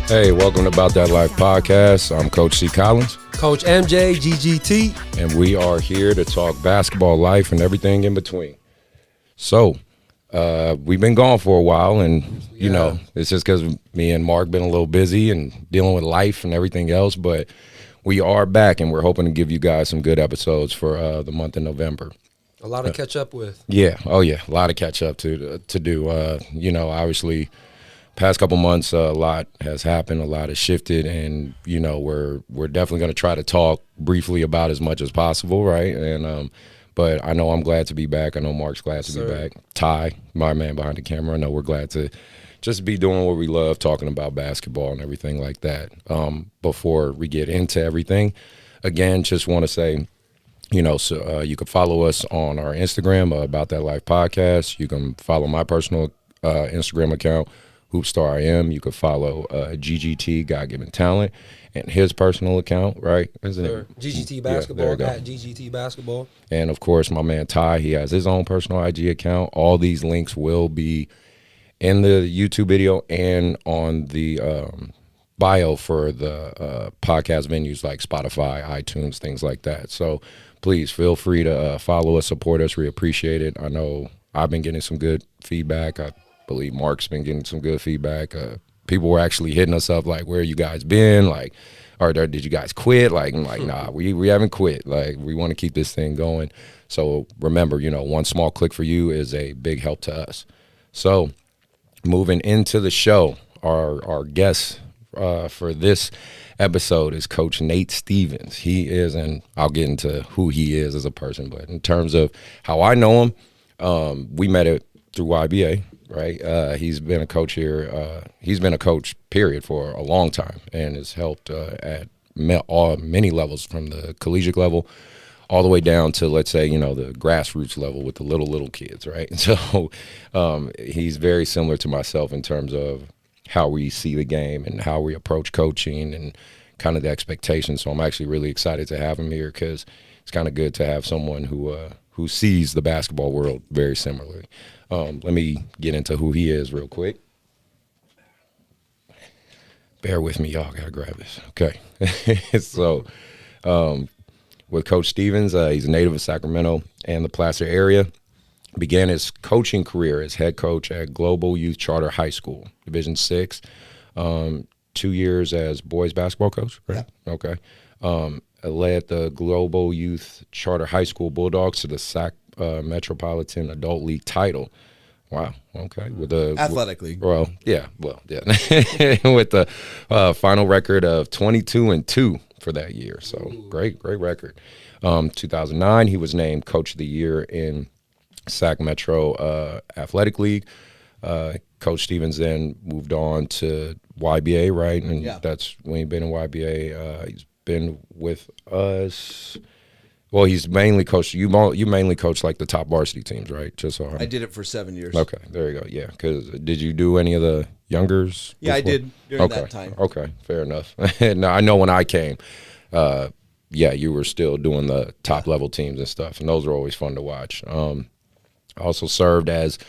Hey, welcome to Bout That Life podcast. I'm Coach C.Collins. Coach MJ, GGT. And we are here to talk basketball life and everything in between. So, we've been gone for a while, and, you know, it's just because me and Mark been a little busy and dealing with life and everything else, but we are back, and we're hoping to give you guys some good episodes for the month of November. A lot to catch up with. Yeah. Oh, yeah. A lot of catch up to do. You know, obviously, past couple months, a lot has happened, a lot has shifted, and, you know, we're definitely going to try to talk briefly about as much as possible, right? And but I know I'm glad to be back. I know Mark's glad to be back. Ty, my man behind the camera, I know we're glad to just be doing what we love, talking about basketball and everything like that. Before we get into everything, again, just want to say, you know, so you can follow us on our Instagram, About That Life Podcast. You can follow my personal Instagram account, Hoopstar IM. You can follow GGT, God Given Talent, and his personal account, right? Isn't it? GGT Basketball, at GGT Basketball. And, of course, my man Ty, he has his own personal IG account. All these links will be in the YouTube video and on the bio for the podcast venues like Spotify, iTunes, things like that. So please feel free to follow us, support us. We appreciate it. I know I've been getting some good feedback. I believe Mark's been getting some good feedback. People were actually hitting us up like, where you guys been? Like, or did you guys quit? Like, I'm like, nah, we haven't quit. Like, we want to keep this thing going. So remember, you know, one small click for you is a big help to us. So moving into the show, our guest for this episode is Coach Nate Stevens. He is, and I'll get into who he is as a person, but in terms of how I know him, we met it through YBA. Right, he's been a coach here. He's been a coach, period, for a long time, and has helped at many levels, from the collegiate level all the way down to, let's say, you know, the grassroots level with the little kids. Right, so he's very similar to myself in terms of how we see the game and how we approach coaching and kind of the expectations. So I'm actually really excited to have him here, because it's kind of good to have someone who sees the basketball world very similarly. Let me get into who he is real quick. Bear with me, y'all. Gotta grab this. Okay. So, with Coach Stevens, he's a native of Sacramento and the Placer area. Began his coaching career as head coach at Global Youth Charter High School, Division VI. 2 years as boys basketball coach, right? Yeah. Okay. Led the Global Youth Charter High School Bulldogs to the Sac Metropolitan Adult League title. Wow. Okay. With the athletic league. Well, yeah. With the final record of 22-2 for that year. So great record. 2009, he was named Coach of the Year in Sac Metro Athletic League. Coach Stevens then moved on to YBA, right? And that's when he's been in YBA. He's been with us. Well, he's mainly coached. You mainly coach like the top varsity teams, right? Just so I did it for 7 years. Okay, there you go. Yeah, because did you do any of the youngers? Yeah, before? I did during that time. Okay, fair enough. Now I know when I came, you were still doing the top level teams and stuff, and those were always fun to watch. I also served as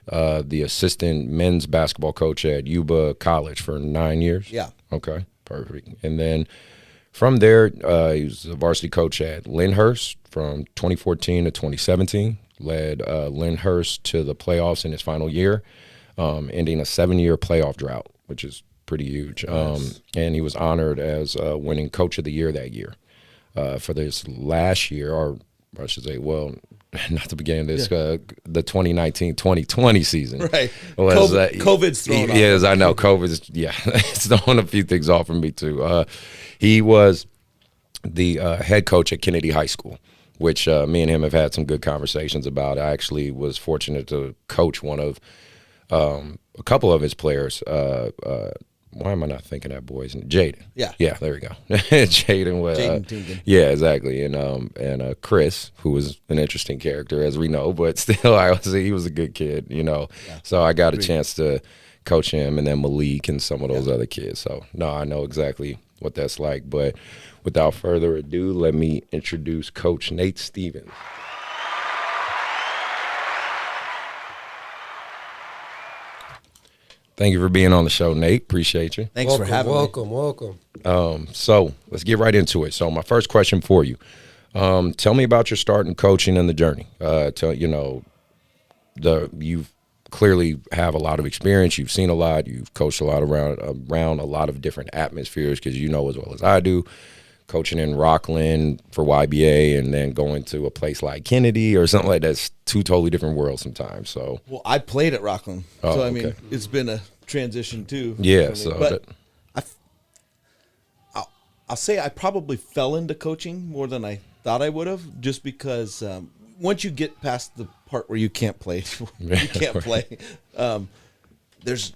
the assistant men's basketball coach at Yuba College for 9 years. Yeah. Okay, perfect. And then from there, he was a varsity coach at Lyndhurst from 2014 to 2017. Led Lyndhurst to the playoffs in his final year, ending a 7-year playoff drought, which is pretty huge. Nice. And he was honored as winning Coach of the Year that year. For this last year, or I should say, well, not the beginning of this, the 2019-2020 season. Right. COVID's thrown off. Yes, I know. It's throwing a few things off for me, too. He was the head coach at Kennedy High School, which me and him have had some good conversations about. I actually was fortunate to coach one of a couple of his players. Why am I not thinking that boy's name? Jaden. Yeah, there we go. Jaden was. Yeah, exactly. And Chris, who was an interesting character, as we know, but still, he was a good kid, you know. Yeah. So I got a chance to coach him, and then Malik and some of those other kids. So, no, I know exactly what that's like. But without further ado, let me introduce Coach Nate Stevens. Thank you for being on the show, Nate. Appreciate you. Thanks for having me. Welcome. So let's get right into it. So my first question for you, tell me about your start in coaching and the journey. You've clearly have a lot of experience. You've seen a lot. You've coached a lot around a lot of different atmospheres, because you know as well as I do, coaching in Rockland for YBA and then going to a place like Kennedy or something like that's two totally different worlds sometimes. So, well, I played at Rockland, so I mean, it's been a transition too. Yeah, so but I'll say I probably fell into coaching more than I thought I would have, just because once you get past the part where you can't play, there's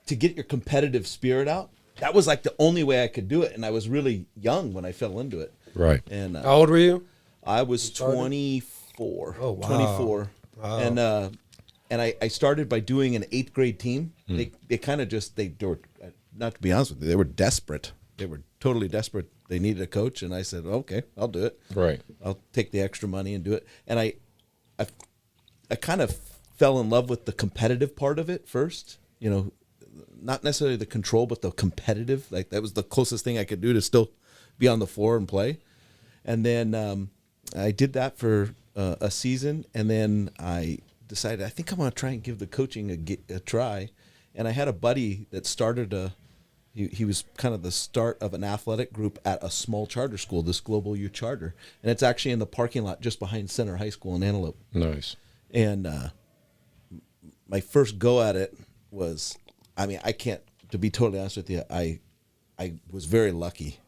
to get your competitive spirit out. That was like the only way I could do it, and I was really young when I fell into it. Right. And how old were you? I was 24. Oh, wow. 24. Wow. And I started by doing an 8th grade team. They kind of they were, not to be honest with you, they were desperate. They were totally desperate. They needed a coach, and I said, okay, I'll do it. Right. I'll take the extra money and do it. And I kind of fell in love with the competitive part of it first, not necessarily the control, but the competitive. Like, that was the closest thing I could do to still be on the floor and play. And then I did that for a season, and then I decided I think I want to try and give the coaching a try. And I had a buddy that started he was kind of the start of an athletic group at a small charter school, this Global Youth Charter, and it's actually in the parking lot just behind Center High School in Antelope. Nice. And my first go at it was, I can't, to be totally honest with you, I was very lucky.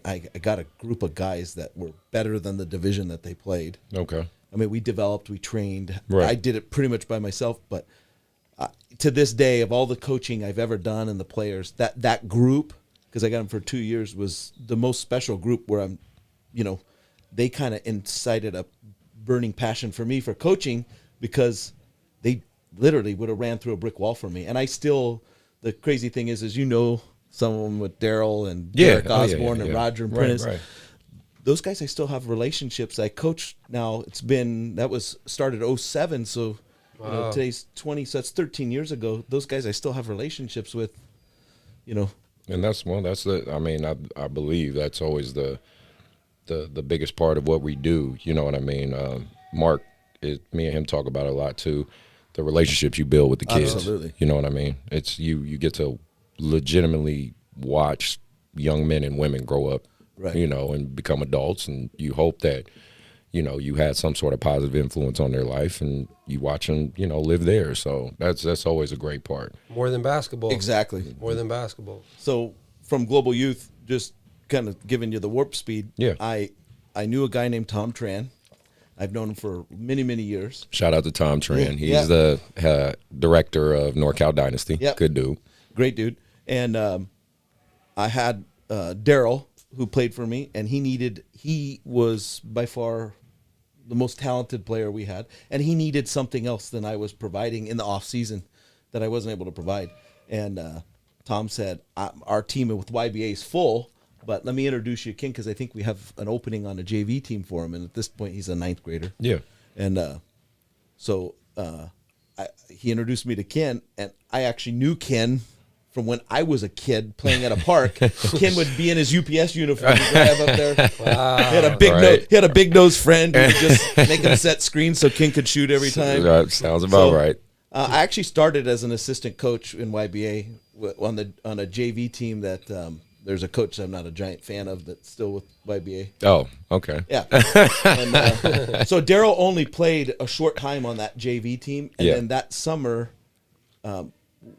I got a group of guys that were better than the division that they played. Okay. We developed, we trained. Right. I did it pretty much by myself, but to this day, of all the coaching I've ever done and the players, that group, because I got them for 2 years, was the most special group where they kind of incited a burning passion for me for coaching, because they literally would have ran through a brick wall for me. And the crazy thing is some of them with Daryl and Derek Osborne and Roger and Prentice. Right. Those guys I still have relationships. I coach now. That was started 2007, so today's 20, so that's 13 years ago. Those guys I still have relationships with, And I believe that's always the biggest part of what we do. You know what I mean? Mark, me and him talk about it a lot too. The relationships you build with the kids. Absolutely. You know what I mean? It's you get to legitimately watch young men and women grow up, right, and become adults, and you hope that, you had some sort of positive influence on their life, and you watch them, live there. So that's always a great part. More than basketball. Exactly. More than basketball. So from Global Youth, just kind of giving you the warp speed. Yeah. I knew a guy named Tom Tran. I've known him for many, many years. Shout out to Tom Tran. He's the director of NorCal Dynasty. Yep. Good dude. Great dude. And I had Daryl, who played for me, and he was by far the most talented player we had, and he needed something else than I was providing in the off season that I wasn't able to provide. And Tom said, our team with YBA is full, but let me introduce you to Ken, because I think we have an opening on a JV team for him. And at this point, he's a 9th grader. Yeah. And so he introduced me to Ken, and I actually knew Ken from when I was a kid playing at a park. Ken would be in his UPS uniform. He'd drive up there. Wow. He had a big nose friend who would just make him set screens so Ken could shoot every time. That sounds about right. I actually started as an assistant coach in YBA on a JV team that there's a coach I'm not a giant fan of that's still with YBA. Oh, okay. Yeah. And, so Daryl only played a short time on that JV team, and then that summer,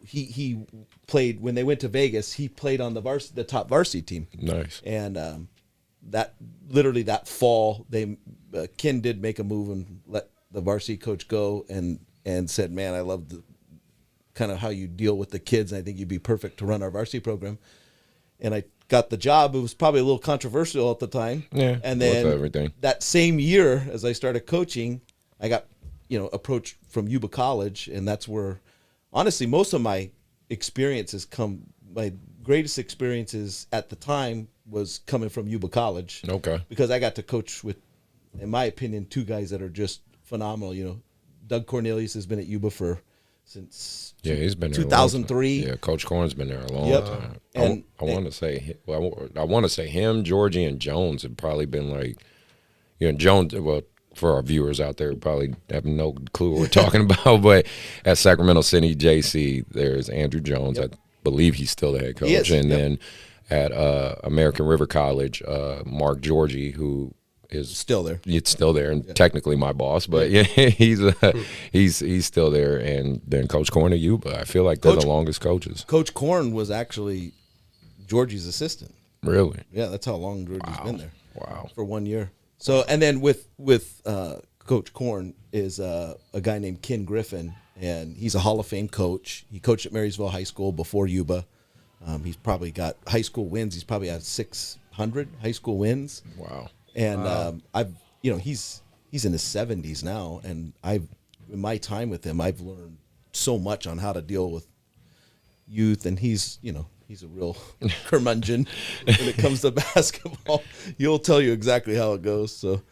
he played when they went to Vegas. He played on the top varsity team. Nice. And that fall, Ken did make a move and let the varsity coach go, and said, "Man, I love the kind of how you deal with the kids. And I think you'd be perfect to run our varsity program." And I got the job. It was probably a little controversial at the time. Yeah. And then that same year, as I started coaching, I got approached from Yuba College, and that's where, honestly, most of my experiences my greatest experiences at the time was coming from Yuba College. Okay. Because I got to coach with, in my opinion, two guys that are just phenomenal. Doug Cornelius has been at Yuba for since He's been there 2003. Yeah, Coach Corn's been there a long Yep. time. And I want to say, I want to say him, Georgie, and Jones have probably been like, Jones. Well, for our viewers out there, who probably have no clue what we're talking about. But at Sacramento City JC, there's Andrew Jones. Yep. I believe he's still the head coach, He is. and Yep. then at American River College, Mark Georgie, who is Still there. it's still there and technically my boss, but yeah, he's still there. And then Coach Corn at Yuba. I feel like they're the longest coaches. Coach Corn was actually Georgie's assistant. Really? Yeah, that's how long Georgie's been there. Wow. For 1 year. So, and then with Coach Corn is a guy named Ken Griffin, and he's a Hall of Fame coach. He coached at Marysville High School before Yuba. He's probably got high school wins. He's probably had 600 high school wins. Wow. And he's in his 70s now, and in my time with him, I've learned so much on how to deal with youth, and he's a real curmudgeon when it comes to basketball. He'll tell you exactly how it goes. So,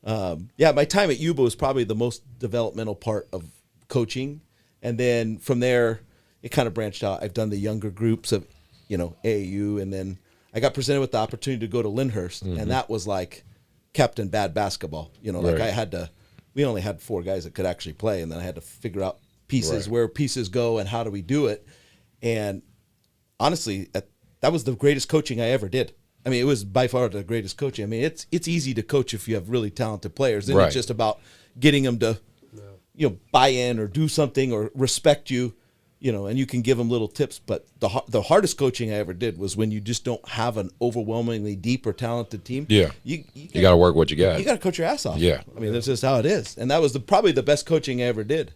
my time at Yuba was probably the most developmental part of coaching, and then from there, it kind of branched out. I've done the younger groups of, AAU, and then I got presented with the opportunity to go to Lyndhurst, and that was like Captain Bad basketball. Right. We only had 4 guys that could actually play, and then I had to figure out pieces, where pieces go, and how do we do it. And honestly, that was the greatest coaching I ever did. I mean, it was by far the greatest coaching. I mean, it's easy to coach if you have really talented players. Then it's just about getting them to, buy in or do something or respect you, and you can give them little tips. But the hardest coaching I ever did was when you just don't have an overwhelmingly deep or talented team. Yeah. You got to work what you got. You got to coach your ass off. Yeah. I mean, that's just how it is. And that was probably the best coaching I ever did.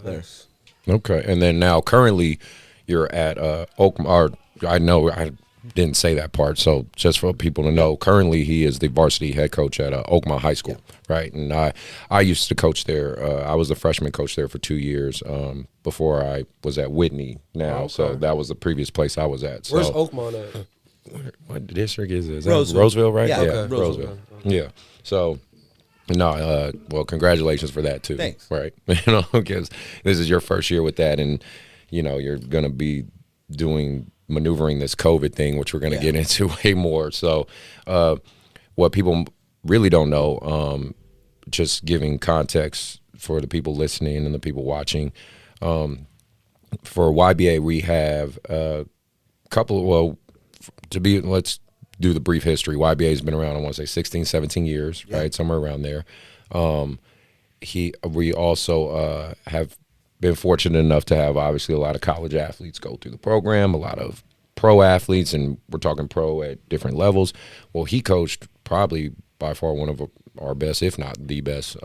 Nice. Okay. And then now currently you're at Oakmont. I know I didn't say that part, so just for people to know, currently he is the varsity head coach at Oakmont High School, right? And I used to coach there. I was the freshman coach there for 2 years before I was at Whitney now. Okay. So that was the previous place I was at. So Where's Oakmont at? what district is it? Is that Roseville. Roseville, right? Yeah, okay. Roseville. Okay. Yeah. So, no, well, congratulations for that too. Thanks. Right. Because this is your first year with that, and you're going to be maneuvering this COVID thing, which we're going to get into way more. So, what people really don't know, just giving context for the people listening and the people watching, for YBA, we have a couple. Let's do the brief history. YBA has been around, I want to say 16, 17 years, right? Somewhere around there. We also have been fortunate enough to have obviously a lot of college athletes go through the program, a lot of pro athletes, and we're talking pro at different levels. Well, he coached probably by far one of our best, if not the best,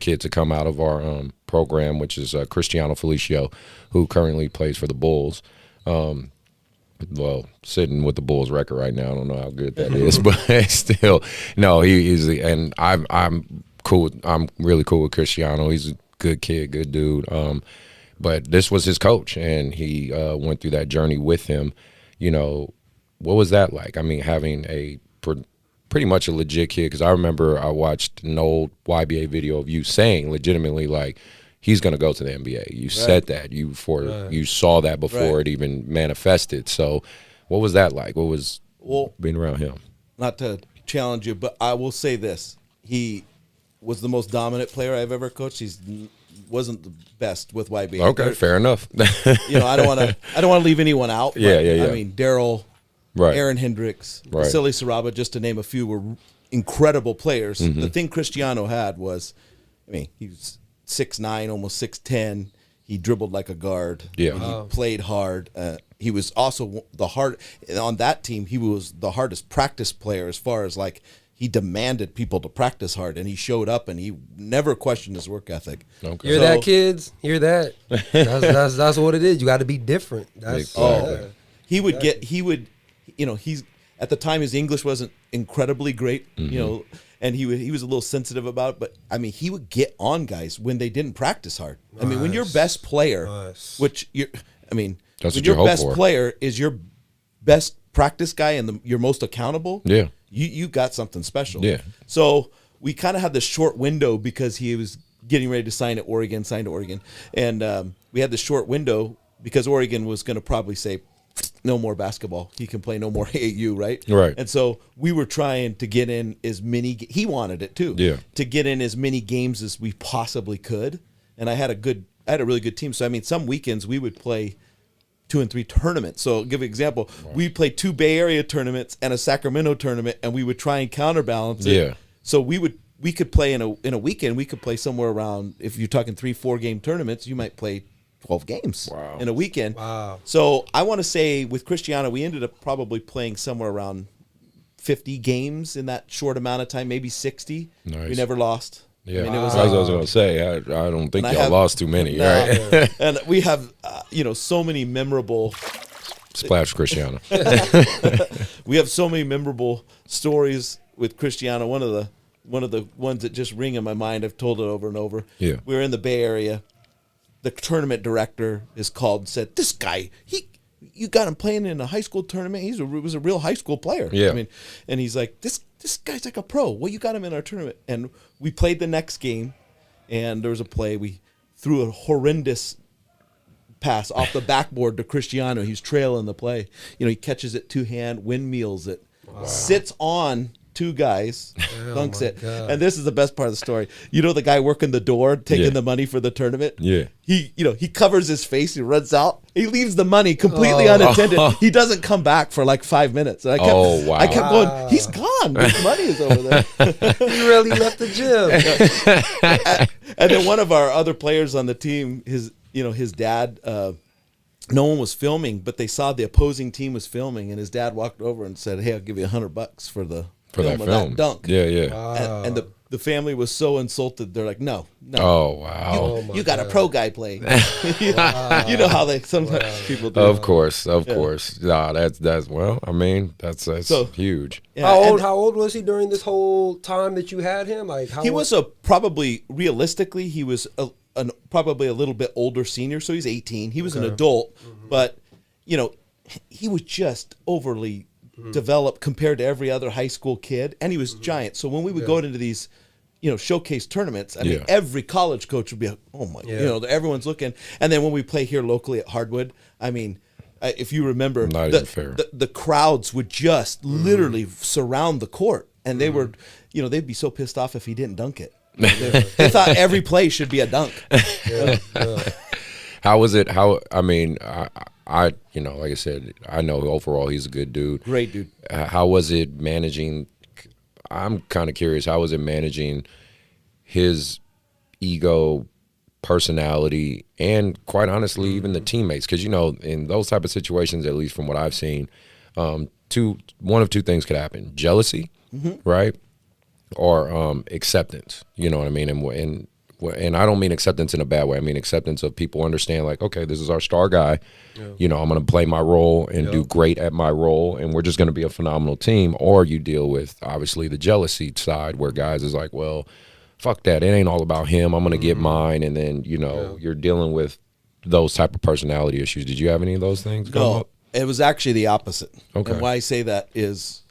kid to come out of our program, which is Cristiano Felicio, who currently plays for the Bulls. Well, sitting with the Bulls record right now, I don't know how good that is, but still, no, he's, and I'm cool. I'm really cool with Cristiano. He's a good kid, good dude. But this was his coach, and he went through that journey with him. What was that like? I mean, having a pretty much a legit kid, because I remember I watched an old YBA video of you saying legitimately, like, he's going to go to the NBA. You said that. You saw that before it even manifested. So what was that like? What was being around him? Not to challenge you, but I will say this. He was the most dominant player I've ever coached. Wasn't the best with YBA. Okay, fair enough. I don't want to leave anyone out. But, Yeah. I mean, Daryl, Aaron Hendricks, Vasily Saraba, just to name a few, were incredible players. Mm-hmm. The thing Cristiano had was, he was 6'9", almost 6'10". He dribbled like a guard. Yeah. He played hard. He was also on that team. He was the hardest practice player as far as like he demanded people to practice hard, and he showed up, and he never questioned his work ethic. Okay. Hear that, kids? Hear that? That's what it is. You got to be different. He's at the time his English wasn't incredibly great, and he was a little sensitive about it, but he would get on guys when they didn't practice hard. Nice. When your best player, that's when what your you best hope for. player is your best practice guy and you're most accountable, yeah, you got something special. Yeah. So we kind of had this short window because he was getting ready to sign at Oregon, and we had this short window because Oregon was going to probably say, no more basketball. He can play no more AAU, right? Right. And so we were trying to get in as many. He wanted it too. Yeah. To get in as many games as we possibly could. And I had a really good team. So I mean, some weekends we would play 2 and 3 tournaments. So I'll give you an example. Wow. We'd play 2 Bay Area tournaments and a Sacramento tournament, and we would try and counterbalance it. Yeah. So we could play in a weekend. We could play somewhere around, if you're talking 3-4 game tournaments, you might play 12 games in a weekend. Wow. So I want to say with Cristiano, we ended up probably playing somewhere around 50 games in that short amount of time, maybe 60. Nice. We never lost. Yeah, I mean, it was I was going to say, I don't think y'all lost too many, right? And we have, so many memorable. Splash Cristiano. We have so many memorable stories with Cristiano. One of the ones that just ring in my mind, I've told it over and over. Yeah. We were in the Bay Area. The tournament director is called and said, "This guy, you got him playing in a high school tournament. He was a real high school player." Yeah. I mean, and he's like, "This guy's like a pro. Well, you got him in our tournament." And we played the next game, and there was a play. We threw a horrendous pass off the backboard to Cristiano. He's trailing the play. He catches it 2-hand, windmills it, sits on 2 guys, dunks it. God. And this is the best part of the story. The guy working the door, taking the money for the tournament? Yeah. He covers his face, he runs out, he leaves the money completely unattended. He doesn't come back for like 5 minutes. And I kept going, he's gone. His money is over there. He really left the gym. And then one of our other players on the team, his dad, no one was filming, but they saw the opposing team was filming, and his dad walked over and said, "Hey, I'll give you $100 for the film of that dunk." Yeah, yeah. Wow. And the family was so insulted. They're like, "No. Oh, wow. You got a pro guy playing." Wow. You know how they sometimes people do. Of course. Nah, that's well, I mean, that's So- huge. Yeah, How old was he during this whole time that you had him? Like He was probably realistically he was probably a little bit older senior, so he's 18. He was an adult, but he was just overly developed compared to every other high school kid, and he was giant. So when we would go into these, showcase tournaments, I mean, every college coach would be like, "Oh my," everyone's looking. And then when we play here locally at Hardwood, I mean, if you remember, Not even fair. The crowds would just literally surround the court, and they were, they'd be so pissed off if he didn't dunk it. They thought every play should be a dunk. How was it? I mean, I like I said, I know overall he's a good dude. Great dude. How was it managing? I'm kind of curious. How was it managing his ego, personality, and quite honestly, even the teammates? Because in those type of situations, at least from what I've seen, one of 2 things could happen: jealousy, right, or acceptance. You know what I mean? And I don't mean acceptance in a bad way. I mean acceptance of people understand, like, okay, this is our star guy. Yeah. I'm going to play my role and do great at my role, and we're just going to be a phenomenal team. Or you deal with, obviously, the jealousy side where guys is like, well, fuck that. It ain't all about him. I'm going to get mine. And then, you're dealing with those type of personality issues. Did you have any of those things come up? It was actually the opposite. Okay. And why I say that is,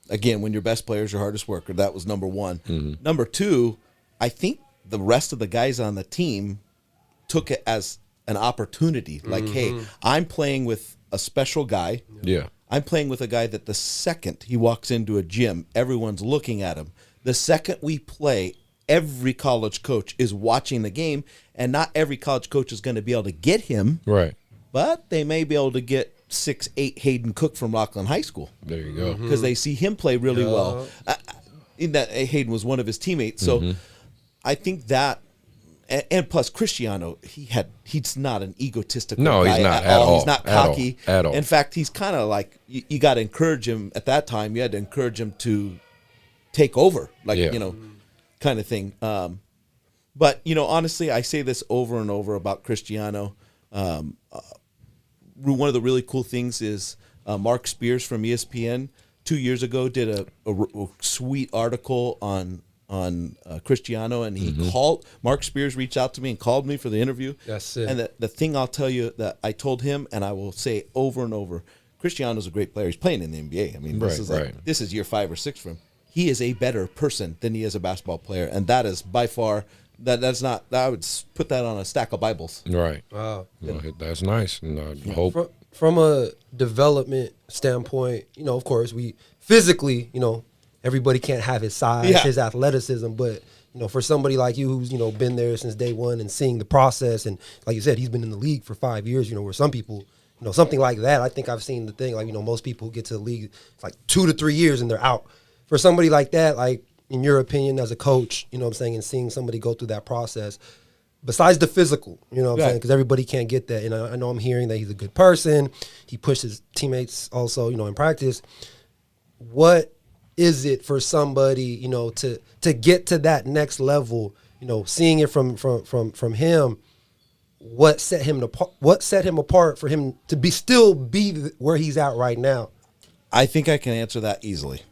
again, when your best player is your hardest worker, that was number 1. Number 2, I think the rest of the guys on the team took it as an opportunity. Like, hey, I'm playing with a special guy. Yeah. I'm playing with a guy that the second he walks into a gym, everyone's looking at him. The second we play, every college coach is watching the game, and not every college coach is going to be able to get him. Right. But they may be able to get 6'8" Hayden Cook from Rockland High School. There you go. Because they see him play really well. In that, Hayden was one of his teammates. So I think that, and plus Cristiano, he's not an egotistical guy. He's not at all. He's not cocky. At all. In fact, he's kind of like, you got to encourage him at that time. You had to encourage him to take over, like, kind of thing. But, honestly, I say this over and over about Cristiano. One of the really cool things is Mark Spears from ESPN 2 years ago did a sweet article on Cristiano, and he called. Mark Spears reached out to me and called me for the interview. That's it. And the thing I'll tell you that I told him, and I will say over and over, Cristiano's a great player. He's playing in the NBA. I mean, this is year 5 or 6 for him. he is a better person than he is a basketball player, and that is by far that's not. I would put that on a stack of Bibles. Right. Wow. Well, that's nice. And I hope. From a development standpoint, of course, we physically, everybody can't have his size, his athleticism, but for somebody like you who's been there since day one and seeing the process, and like you said, he's been in the league for 5 years. Where some people, something like that. I think I've seen the thing like most people who get to the league, it's like 2 to 3 years and they're out. For somebody like that, like in your opinion as a coach, what I'm saying, and seeing somebody go through that process. Besides the physical, what I'm saying, because everybody can't get that. And I know I'm hearing that he's a good person. He pushes teammates also, in practice. What is it for somebody, to get to that next level, seeing it from him, what set him apart for him to still be where he's at right now? I think I can answer that easily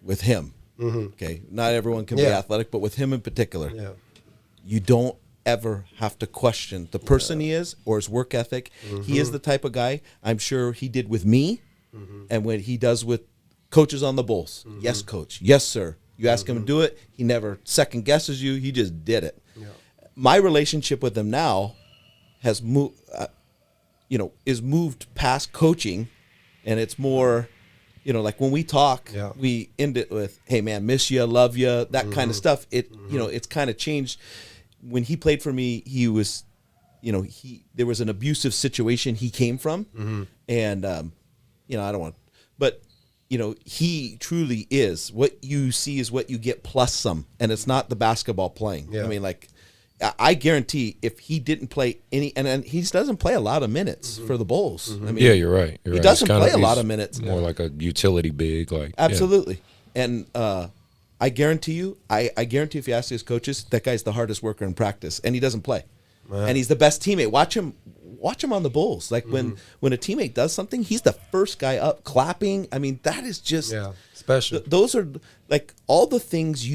with him. Okay. Not everyone can be athletic, but with him in particular, you don't ever have to question the person he is or his work ethic. He is the type of guy, I'm sure he did with me and what he does with coaches on the Bulls. Yes, coach. Yes, sir. You ask him to do it, he never second guesses you. He just did it. My relationship with him now has moved, is moved past coaching, and it's more, like when we talk, we end it with, "Hey man, miss you, love you," that kind of stuff. It's kind of changed. When he played for me, he was, there was an abusive situation he came from, and I don't want, but he truly is. What you see is what you get plus some, and it's not the basketball playing. Yeah. I mean, like, I guarantee if he didn't play any, and he doesn't play a lot of minutes for the Bulls. I mean, Yeah, you're right. He doesn't play a lot of minutes. More like a utility big, like Absolutely. And I guarantee you, I guarantee if you ask his coaches, that guy's the hardest worker in practice, and he doesn't play. And he's the best teammate. Watch him on the Bulls. Like when a teammate does something, he's the first guy up clapping. I mean, that is just special. Those are like all the things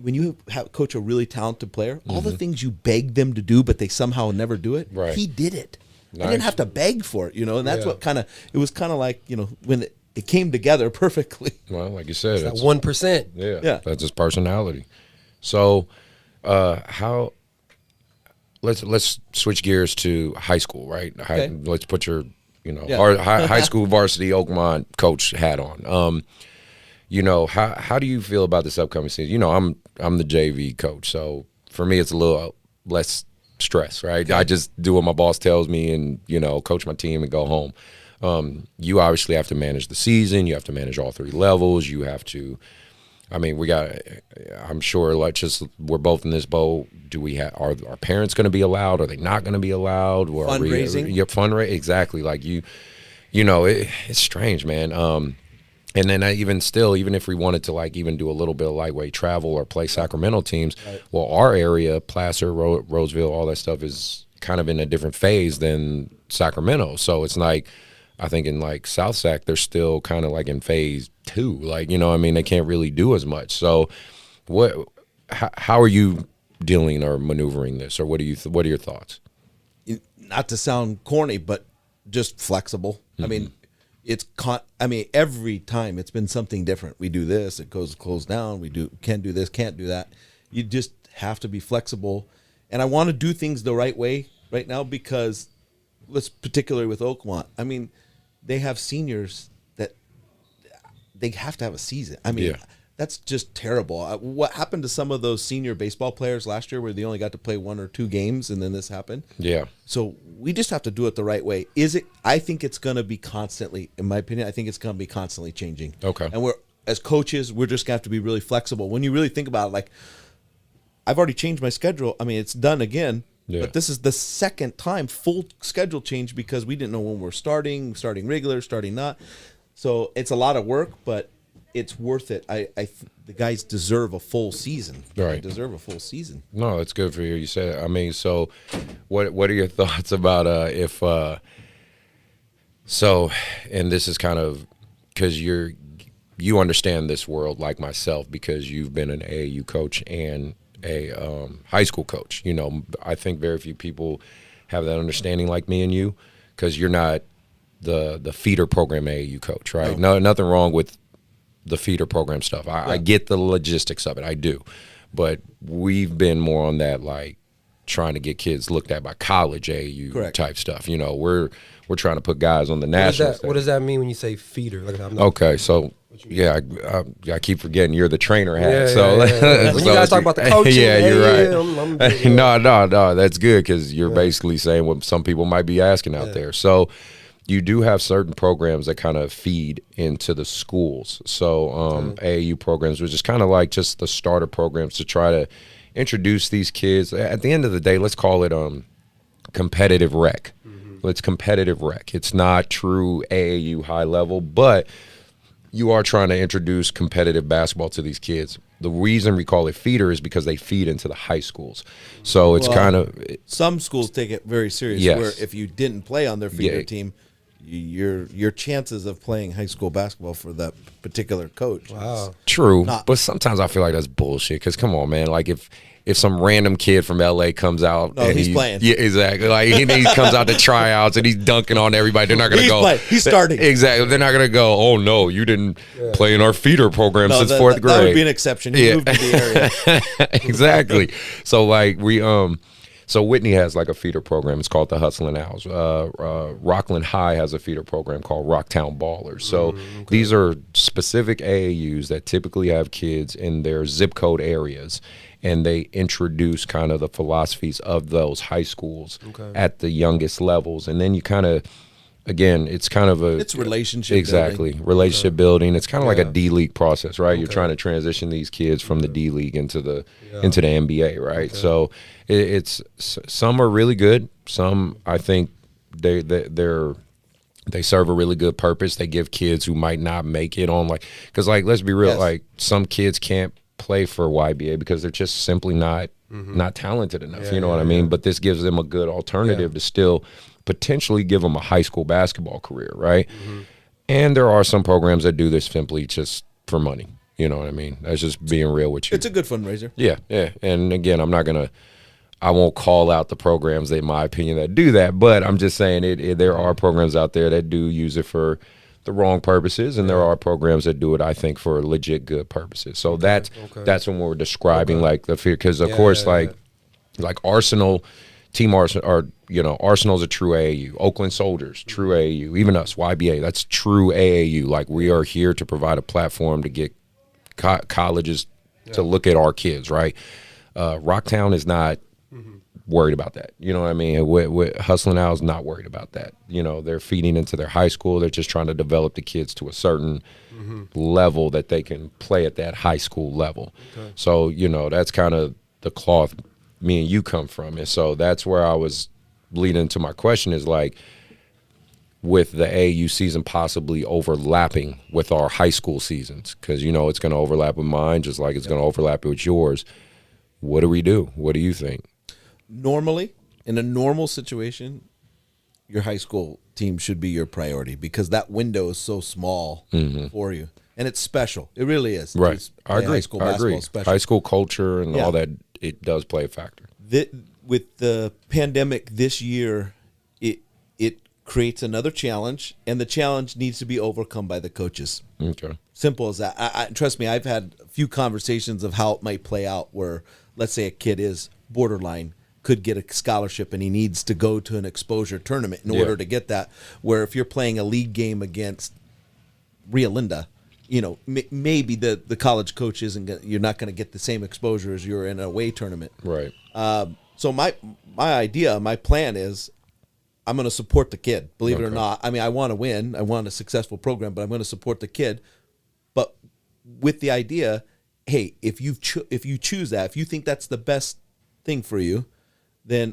when you coach a really talented player, all the things you beg them to do, but they somehow never do it. Right. He did it. Nice. I didn't have to beg for it, and that's what it was kind of like, when it came together perfectly. Well, like you said, That 1%. Yeah, that's his personality. So, let's switch gears to high school, right? Okay. Let's put your high school varsity Oakmont coach hat on. How do you feel about this upcoming season? I'm the JV coach, so for me it's a little less stress, right? Okay. I just do what my boss tells me and coach my team and go home. You obviously have to manage the season. You have to manage all 3 levels. You have to. I'm sure. We're both in this boat. Are our parents going to be allowed? Are they not going to be allowed? Fundraising. Fundraising. Exactly. Like it's strange, man. And then even if we wanted to even do a little bit of lightweight travel or play Sacramento teams, well, our area, Placer, Roseville, all that stuff is kind of in a different phase than Sacramento. So it's like, I think in South Sac, they're still kind of in phase 2. They can't really do as much. So how are you dealing or maneuvering this, or what are your thoughts? Not to sound corny, but just flexible. I mean, every time it's been something different. We do this, it goes closed down. Can't do this, can't do that. You just have to be flexible. And I want to do things the right way right now because, particularly with Oakmont, they have seniors that they have to have a season. That's just terrible. What happened to some of those senior baseball players last year where they only got to play 1 or 2 games and then this happened? Yeah. So we just have to do it the right way. I think it's going to be constantly, in my opinion, I think it's going to be constantly changing. Okay. And as coaches, we're just going to have to be really flexible. When you really think about it, I've already changed my schedule. It's done again. Yeah. But this is the second time full schedule change because we didn't know when we're starting regular, starting not. So it's a lot of work, but it's worth it. The guys deserve a full season. Right. They deserve a full season. No, that's good for you. You said it. So what are your thoughts about if and this is kind of because you understand this world like myself because you've been an AAU coach and a high school coach. I think very few people have that understanding like me and you because you're not the feeder program AAU coach, right? No, nothing wrong with the feeder program stuff. I get the logistics of it. I do. But we've been more on that, like, trying to get kids looked at by college AAU type stuff. You know, we're trying to put guys on the national stage. What does that mean when you say feeder? Like, okay, so I keep forgetting you're the trainer hat. When you guys talk about the coaching, you're right. No, that's good because you're basically saying what some people might be asking out there. So you do have certain programs that kind of feed into the schools. So AAU programs, which is kind of like just the starter programs to try to introduce these kids. At the end of the day, let's call it competitive rec. It's competitive rec. It's not true AAU high level, but you are trying to introduce competitive basketball to these kids. The reason we call it feeder is because they feed into the high schools. So it's kind of some schools take it very serious. Where if you didn't play on their feeder team, your chances of playing high school basketball for that particular coach. Wow. True, but sometimes I feel like that's bullshit. Because come on, man, like if some random kid from LA comes out and he's playing. Yeah, exactly. Like he comes out to tryouts and he's dunking on everybody. They're not going to go. Playing. He's starting. Exactly. They're not going to go, oh no, you didn't play in our feeder program since fourth grade. That would be an exception. He moved to the area. Exactly. So like so Whitney has like a feeder program. It's called the Hustlin' Owls. Rockland High has a feeder program called Rocktown Ballers. So these are specific AAUs that typically have kids in their zip code areas, and they introduce kind of the philosophies of those high schools at the youngest levels. And then you kind of, again, it's kind of it's relationship building. Relationship building. It's kind of like a D-League process, right? You're trying to transition these kids from the D-League into the NBA, right? So it's some are really good. Some, I think they serve a really good purpose. They give kids who might not make it on, like, because like, let's be real, like some kids can't play for YBA because they're just simply not talented enough. You know what I mean? But this gives them a good alternative to still potentially give them a high school basketball career, right? And there are some programs that do this simply just for money. You know what I mean? That's just being real with you. It's a good fundraiser. Yeah. And again, I won't call out the programs, in my opinion, that do that, but I'm just saying there are programs out there that do use it for the wrong purposes, and there are programs that do it, I think, for legit good purposes. So that's when we're describing like the fear, because of course, like Arsenal, Team Arsenal, or Arsenal's a true AAU. Oakland Soldiers, true AAU. Even us, YBA, that's true AAU. Like, we are here to provide a platform to get colleges to look at our kids, right? Rocktown is not worried about that. You know what I mean? With Hustlin' Owls, not worried about that. They're feeding into their high school. They're just trying to develop the kids to a certain level that they can play at that high school level. So, that's kind of the cloth me and you come from. And so that's where I was leading to my question is, like, with the AAU season possibly overlapping with our high school seasons, because, it's going to overlap with mine just like it's going to overlap with yours. What do we do? What do you think? Normally, in a normal situation, your high school team should be your priority because that window is so small for you. And it's special. It really is. Right. I agree. High school basketball is special. High school culture and all that, it does play a factor. With the pandemic this year, it creates another challenge, and the challenge needs to be overcome by the coaches. Okay. Simple as that. Trust me, I've had a few conversations of how it might play out where, let's say a kid is borderline, could get a scholarship and he needs to go to an exposure tournament in order to get that, where if you're playing a league game against Rio Linda, maybe the college coach you're not going to get the same exposure as you're in an away tournament. Right. So my plan is I'm going to support the kid, believe it or not. I mean, I want to win. I want a successful program, but I'm going to support the kid. But with the idea, hey, if you choose that, if you think that's the best thing for you, then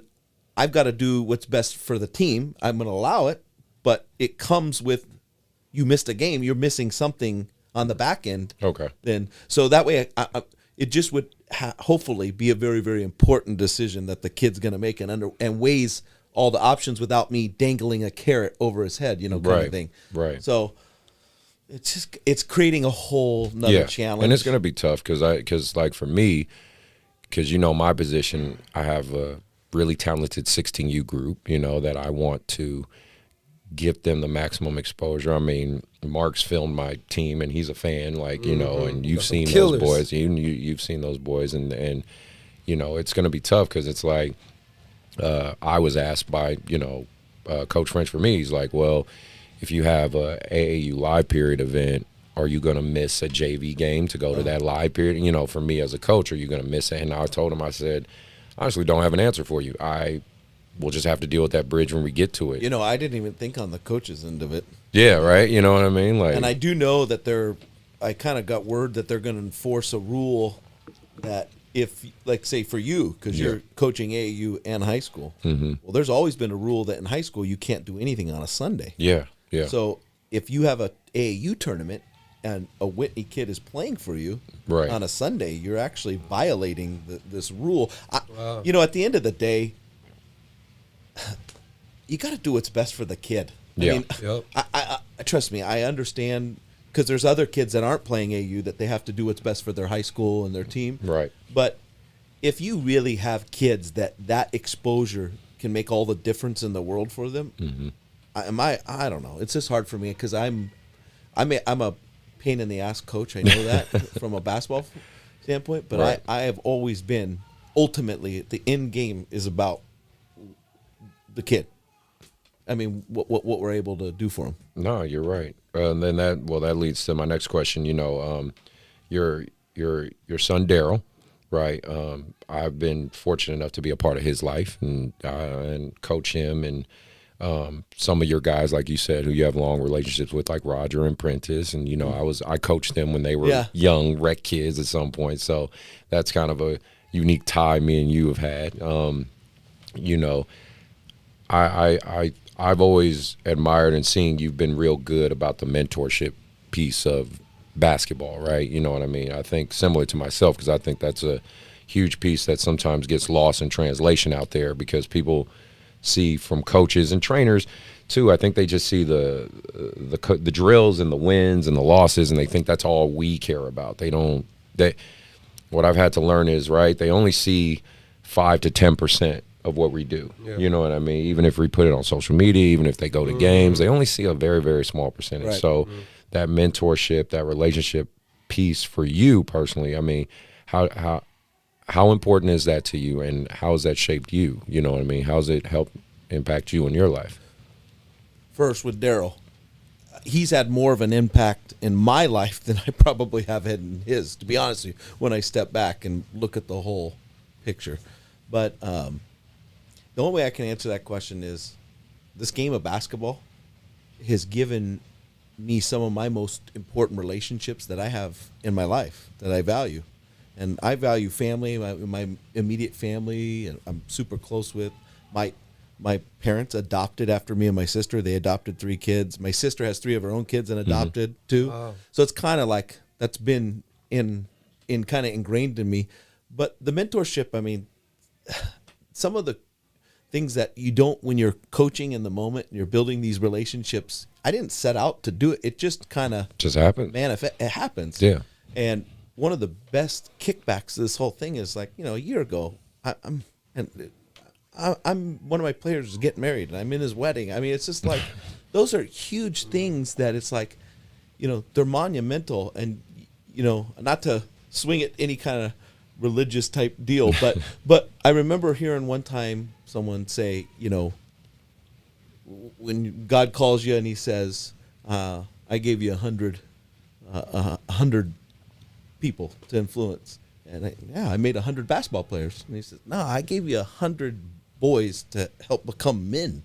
I've got to do what's best for the team. I'm going to allow it, but it comes with you missed a game. You're missing something on the back end. Okay. Then so that way, it just would hopefully be a very, very important decision that the kid's going to make and weighs all the options without me dangling a carrot over his head, kind of thing. Right. So it's creating a whole nother challenge. And it's going to be tough because like for me, because my position, I have a really talented 16U group, that I want to give them the maximum exposure. I mean, Mark's filmed my team, and he's a fan, like, you know, and you've seen Killers. those boys. You've seen those boys, and you know, it's going to be tough because it's like I was asked by, you know, Coach French for me. He's like, well, if you have a AAU live period event, are you going to miss a JV game to go to that live period? You know, for me as a coach, are you going to miss it? And I told him, I said, honestly, don't have an answer for you. We'll just have to deal with that bridge when we get to it. You know, I didn't even think on the coaches' end of it. Yeah, right. You know what I mean? Like, And I do know that I kind of got word that they're going to enforce a rule that if, like, say for you, because you're coaching AAU and high school, well, there's always been a rule that in high school you can't do anything on a Sunday. yeah. So if you have a AAU tournament and a Whitney kid is playing for you Right. on a Sunday, you're actually violating this rule. You know, at the end of the day, you got to do what's best for the kid. Yeah. I mean, I trust me, I understand, because there's other kids that aren't playing AU that they have to do what's best for their high school and their team. Right. But if you really have kids that exposure can make all the difference in the world for them, I don't know. It's just hard for me because I'm a pain in the ass coach. I know that from a basketball standpoint, but Right. I have always been, ultimately, the end game is about the kid. I mean, what we're able to do for him. No, you're right. And then that leads to my next question. You know, your son Daryl, right? I've been fortunate enough to be a part of his life and coach him, and some of your guys, like you said, who you have long relationships with, like Roger and Prentice, and you know, I coached them when they were young rec kids at some point. So that's kind of a unique tie me and you have had. You know, I've always admired and seen you've been real good about the mentorship piece of basketball, right? You know what I mean? I think similar to myself, because I think that's a huge piece that sometimes gets lost in translation out there, because people see from coaches and trainers too, I think they just see the drills and the wins and the losses, and they think that's all we care about. What I've had to learn is, right, they only see 5 to 10% of what we do. Yeah. You know what I mean? Even if we put it on social media, even if they go to games, they only see a very, very small percentage. Right. So that mentorship, that relationship piece for you personally, I mean, how important is that to you, and how has that shaped you? You know what I mean? How's it helped impact you in your life? First, with Daryl, he's had more of an impact in my life than I probably have had in his, to be honest with you, when I step back and look at the whole picture. But the only way I can answer that question is this game of basketball has given me some of my most important relationships that I have in my life that I value. And I value family, my immediate family, and I'm super close with. My parents adopted after me and my sister. They adopted 3 kids. My sister has 3 of her own kids and adopted 2. Wow. So it's kind of like that's been in kind of ingrained in me. But the mentorship, I mean, some of the things that you don't, when you're coaching in the moment and you're building these relationships, I didn't set out to do it. It just kind of happened. It happens. Yeah. And one of the best kickbacks to this whole thing is, like, you know, a year ago, I'm one of my players is getting married, and I'm in his wedding. I mean, it's just like those are huge things that it's like, you know, they're monumental, and you know, not to swing it any kind of religious type deal, but I remember hearing one time someone say, you know, when God calls you and He says, "I gave you 100 people to influence," and I made 100 basketball players, and He says, "No, I gave you 100 boys to help become men."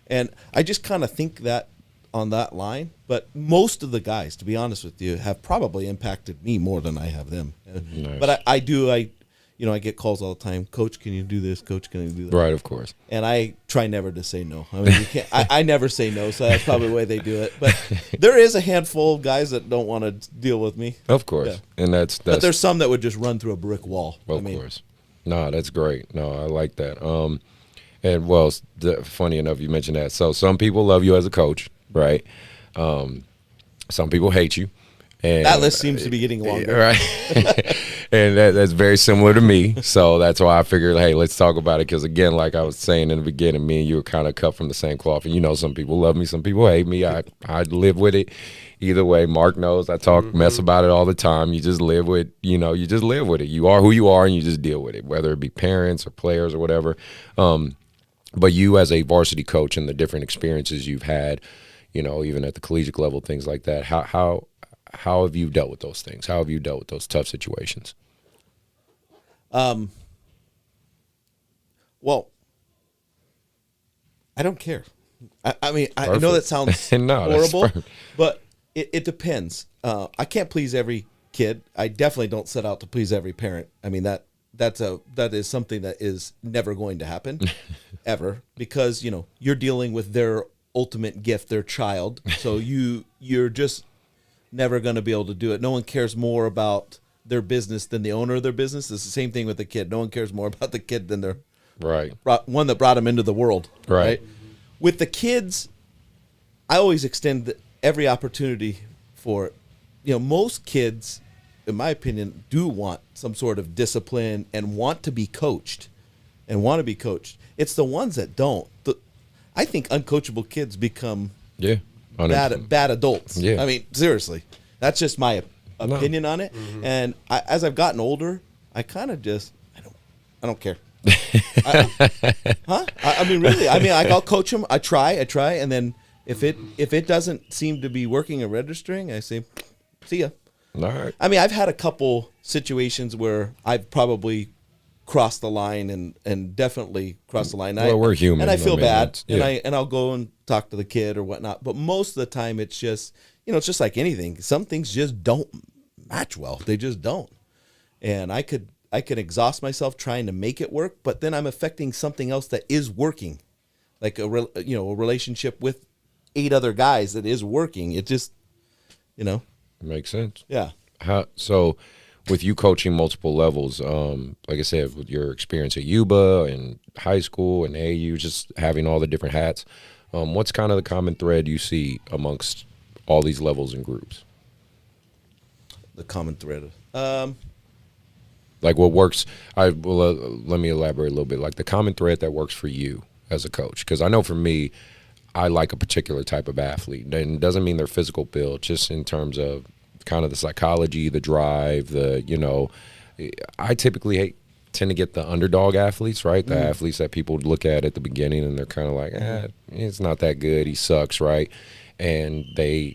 And I just kind of think that on that line, but most of the guys, to be honest with you, have probably impacted me more than I have them. Nice. But I get calls all the time. Coach, can you do this? Coach, can you do that? Right, of course. And I try never to say no. I mean, you can't. I never say no, so that's probably the way they do it. But there is a handful of guys that don't want to deal with me. Of course, yeah. And that's. But there's some that would just run through a brick wall. Of course. No, that's great. No, I like that. And well, funny enough, you mentioned that. So some people love you as a coach, right? Some people hate you, And that list seems to be getting longer. Right. And that's very similar to me. So that's why I figured, hey, let's talk about it. Because, again, like I was saying in the beginning, me and you were kind of cut from the same cloth. And, you know, some people love me, some people hate me. I live with it. Either way, Mark knows I talk mess about it all the time. You just live with, you know, you just live with it. You are who you are, and you just deal with it, whether it be parents or players or whatever. But you as a varsity coach and the different experiences you've had, you know, even at the collegiate level, things like that, how have you dealt with those things? How have you dealt with those tough situations? Well, I don't care. I mean, I know that sounds horrible, but it depends. I can't please every kid. I definitely don't set out to please every parent. I mean, that is something that is never going to happen ever, because, you know, you're dealing with their ultimate gift, their child. So you're just never going to be able to do it. No one cares more about their business than the owner of their business. It's the same thing with the kid. No one cares more about the kid than their one that brought them into the world. Right. With the kids, I always extend every opportunity for, you know, most kids, in my opinion, do want some sort of discipline and want to be coached. It's the ones that don't. I think uncoachable kids become bad adults. Yeah. I mean, seriously, that's just my opinion on it. And as I've gotten older, I kind of just I don't care. I mean, really. I mean, I'll coach them. I try, and then if it doesn't seem to be working or registering, I say, see ya. All right. I mean, I've had a couple situations where I've probably crossed the line and definitely crossed the line. Well, we're human, and I feel bad, yeah. and I'll go and talk to the kid or whatnot. But most of the time, it's just, you know, it's just like anything. Some things just don't match well. They just don't. And I could exhaust myself trying to make it work, but then I'm affecting something else that is working, like a relationship with 8 other guys that is working. It just, you know, makes sense. Yeah. So with you coaching multiple levels, like I said, with your experience at Yuba and high school and AU, just having all the different hats, what's kind of the common thread you see amongst all these levels and groups? The common thread. Like what works, let me elaborate a little bit. Like the common thread that works for you as a coach. Because I know for me, I like a particular type of athlete. And it doesn't mean their physical build, just in terms of kind of the psychology, the drive, I typically tend to get the underdog athletes, right? The athletes that people look at the beginning and they're kind of like, it's not that good. He sucks, right? And I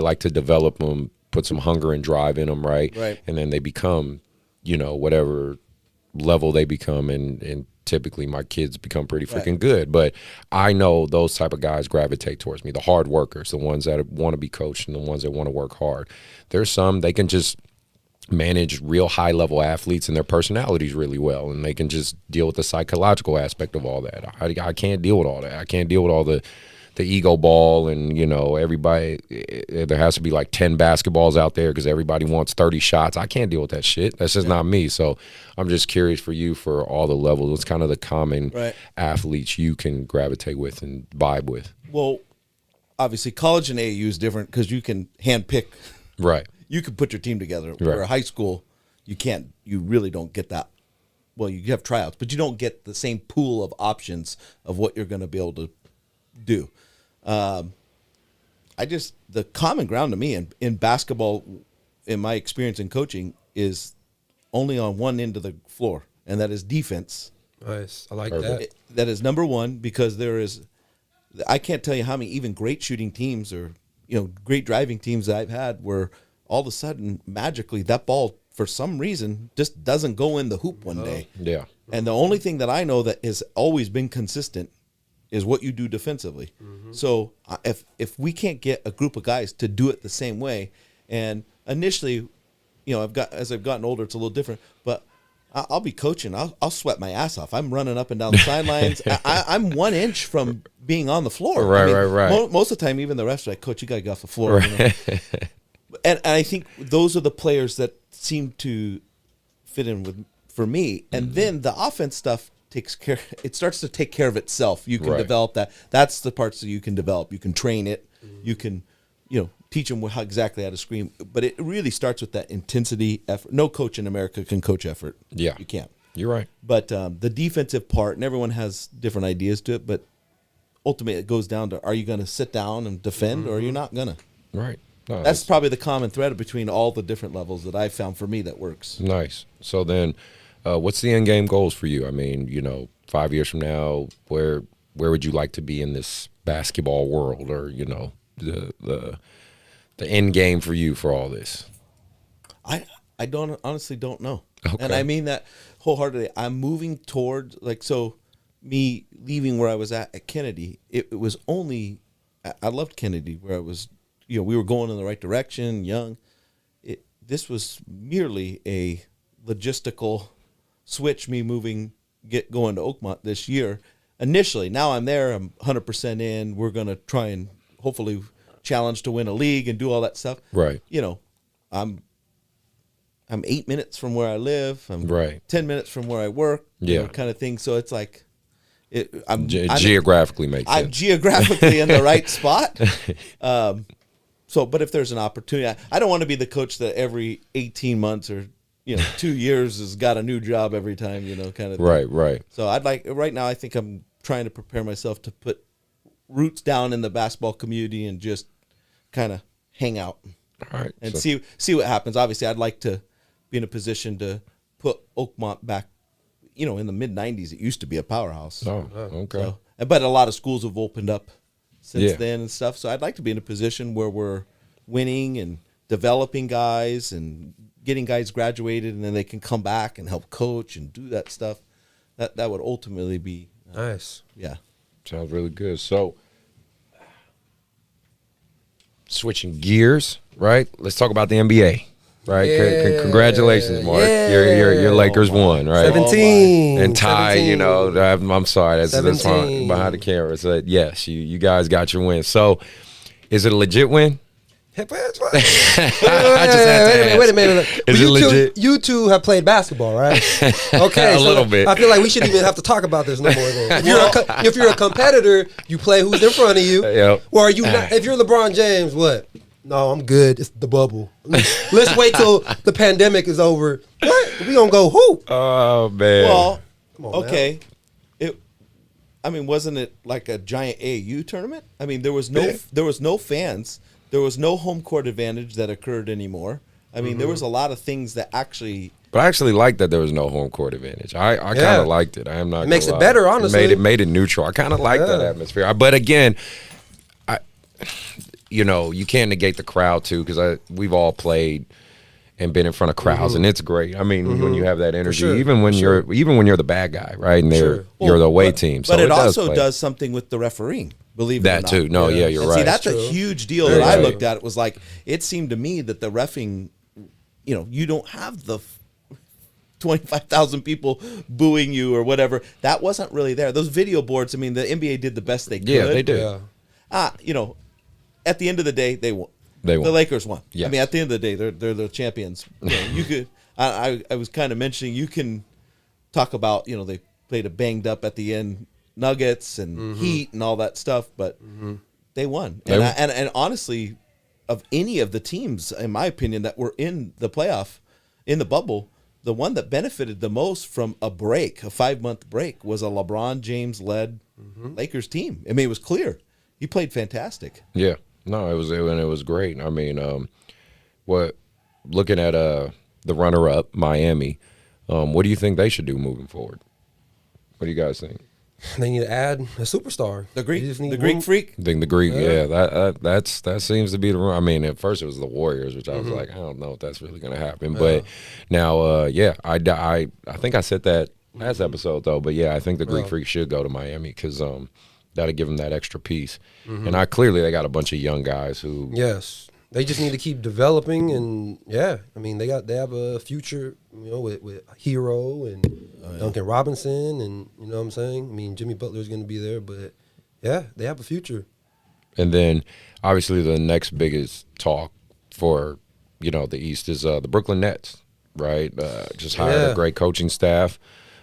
like to develop them, put some hunger and drive in them, right? And then they become, you know, whatever level they become, and typically my kids become pretty freaking good. But I know those type of guys gravitate towards me, the hard workers, the ones that want to be coached and the ones that want to work hard. There's some, they can just manage real high level athletes and their personalities really well, and they can just deal with the psychological aspect of all that. I can't deal with all that. I can't deal with all the ego ball and, you know, everybody, there has to be like 10 basketballs out there because everybody wants 30 shots. I can't deal with that shit. That's just not me. So I'm just curious for you, for all the levels, what's kind of the common athletes you can gravitate with and vibe with? Well, obviously college and AAU is different because you can handpick. Right. You can put your team together. Where high school, you really don't get that. Well, you have tryouts, but you don't get the same pool of options of what you're going to be able to do. The common ground to me in basketball, in my experience in coaching, is only on one end of the floor, and that is defense. Nice. I like that. That is number one, because I can't tell you how many even great shooting teams or, you know, great driving teams that I've had where all of a sudden magically that ball for some reason just doesn't go in the hoop one day. Yeah. And the only thing that I know that has always been consistent is what you do defensively. So if we can't get a group of guys to do it the same way, and initially, you know, as I've gotten older, it's a little different, but I'll be coaching. I'll sweat my ass off. I'm running up and down the sidelines. I'm 1 inch from being on the floor. Right. Most of the time, even the refs are like, "Coach, you got to get off the floor." You know? And I think those are the players that seem to fit in for me. And then the offense stuff it starts to take care of itself. You can develop that. That's the parts that you can develop. You can train it. You can, teach them exactly how to screen. But it really starts with that intensity, effort. No coach in America can coach effort. Yeah. You can't. You're right. But the defensive part, and everyone has different ideas to it, but ultimately it goes down to, are you going to sit down and defend or are you not going to? Right. No, That's probably the common thread between all the different levels that I've found for me that works. nice. So then, what's the end game goals for you? I mean, 5 years from now, where would you like to be in this basketball world, or the end game for you for all this? I honestly don't know. Okay. And I mean that wholeheartedly. I'm moving toward, me leaving where I was at Kennedy. It was only, I loved Kennedy where I was, we were going in the right direction, young. This was merely a logistical switch, me going to Oakmont this year. Initially, now I'm there, I'm 100% in. We're going to try and hopefully challenge to win a league and do all that stuff. Right. I'm 8 minutes from where I live. I'm Right. 10 minutes from where I work. Yeah. Kind of thing. So it's like, Geographically makes sense. I'm geographically in the right spot. But if there's an opportunity, I don't want to be the coach that every 18 months or 2 years has got a new job every time, kind of thing. Right. So right now I think I'm trying to prepare myself to put roots down in the basketball community and just kind of hang out. All right. And see what happens. Obviously, I'd like to be in a position to put Oakmont back, in the mid-'90s. It used to be a powerhouse. Oh, okay. So, but a lot of schools have opened up since Yeah. then and stuff. So I'd like to be in a position where we're winning and developing guys and getting guys graduated, and then they can come back and help coach and do that stuff. That would ultimately be Nice. Yeah. Sounds really good. So, switching gears, right? Let's talk about the NBA, right? Yeah. Congratulations, Mark. Yeah. Your Lakers won, right? 17. And Ty, 17. I'm sorry, that's 17. behind the camera. So yes, you guys got your win. So, is it a legit win? Wait Wait a minute. Is it legit? You two have played basketball, right? Okay, A little bit. I feel like we shouldn't even have to talk about this no more. Then. If you're a competitor, you play who's in front of you. Yep. Or are you not? If you're LeBron James, what? No, I'm good. It's the bubble. Let's wait till the pandemic is over. What? We gonna go hoop? Oh man. Well, Come on, okay. Wasn't it like a giant AAU tournament? I mean, there was no fans. There was no home court advantage that occurred anymore. I mean, there was a lot of things that actually. But I actually like that there was no home court advantage. I kind of liked it. I am not. It makes gonna it lie. better, honestly. It made it neutral. I kind of like that atmosphere. But again, you can't negate the crowd too, because we've all played and been in front of crowds, and it's great. I mean, when you have that energy, sure. even when you're the bad guy, right? And you're the away team. So but it also play. does something with the refereeing. Believe it or That not. too. No, yeah, you're And right. see, that's True. a huge deal Very that I right. looked at. It was like, it seemed to me that the reffing, you don't have the 25,000 people booing you or whatever. That wasn't really there. Those video boards, I mean, the NBA did the best they could. Yeah, they did. Yeah. At the end of the day, they won. They won. The Lakers won. Yes. I mean, at the end of the day, they're the champions. You could. I was kind of mentioning, you can talk about, they played a banged up at the end Nuggets and Heat and all that stuff, but they won. And honestly, of any of the teams, in my opinion, that were in the playoff, in the bubble, the one that benefited the most from a 5-month break, was a LeBron James led Lakers team. I mean, it was clear. He played fantastic. Yeah. No, it was great. I mean, looking at the runner-up, Miami, what do you think they should do moving forward? What do you guys think? They need to add a superstar. The They just need Greek one- freak. I think the Greek, that seems to be the run. I mean, at first it was the Warriors, which I was like, I don't know if that's really going to happen. But now, I think I said that last episode though. But yeah, I think the Greek freak should go to Miami because that'll give them that extra piece. And they got a bunch of young guys who. Yes. They just need to keep developing, and I mean they have a future, with Hero and Duncan Robinson, and you know what I'm saying. I mean Jimmy Butler's going to be there, but they have a future. And then obviously the next biggest talk for the East is the Brooklyn Nets, right? Just hired a great coaching staff.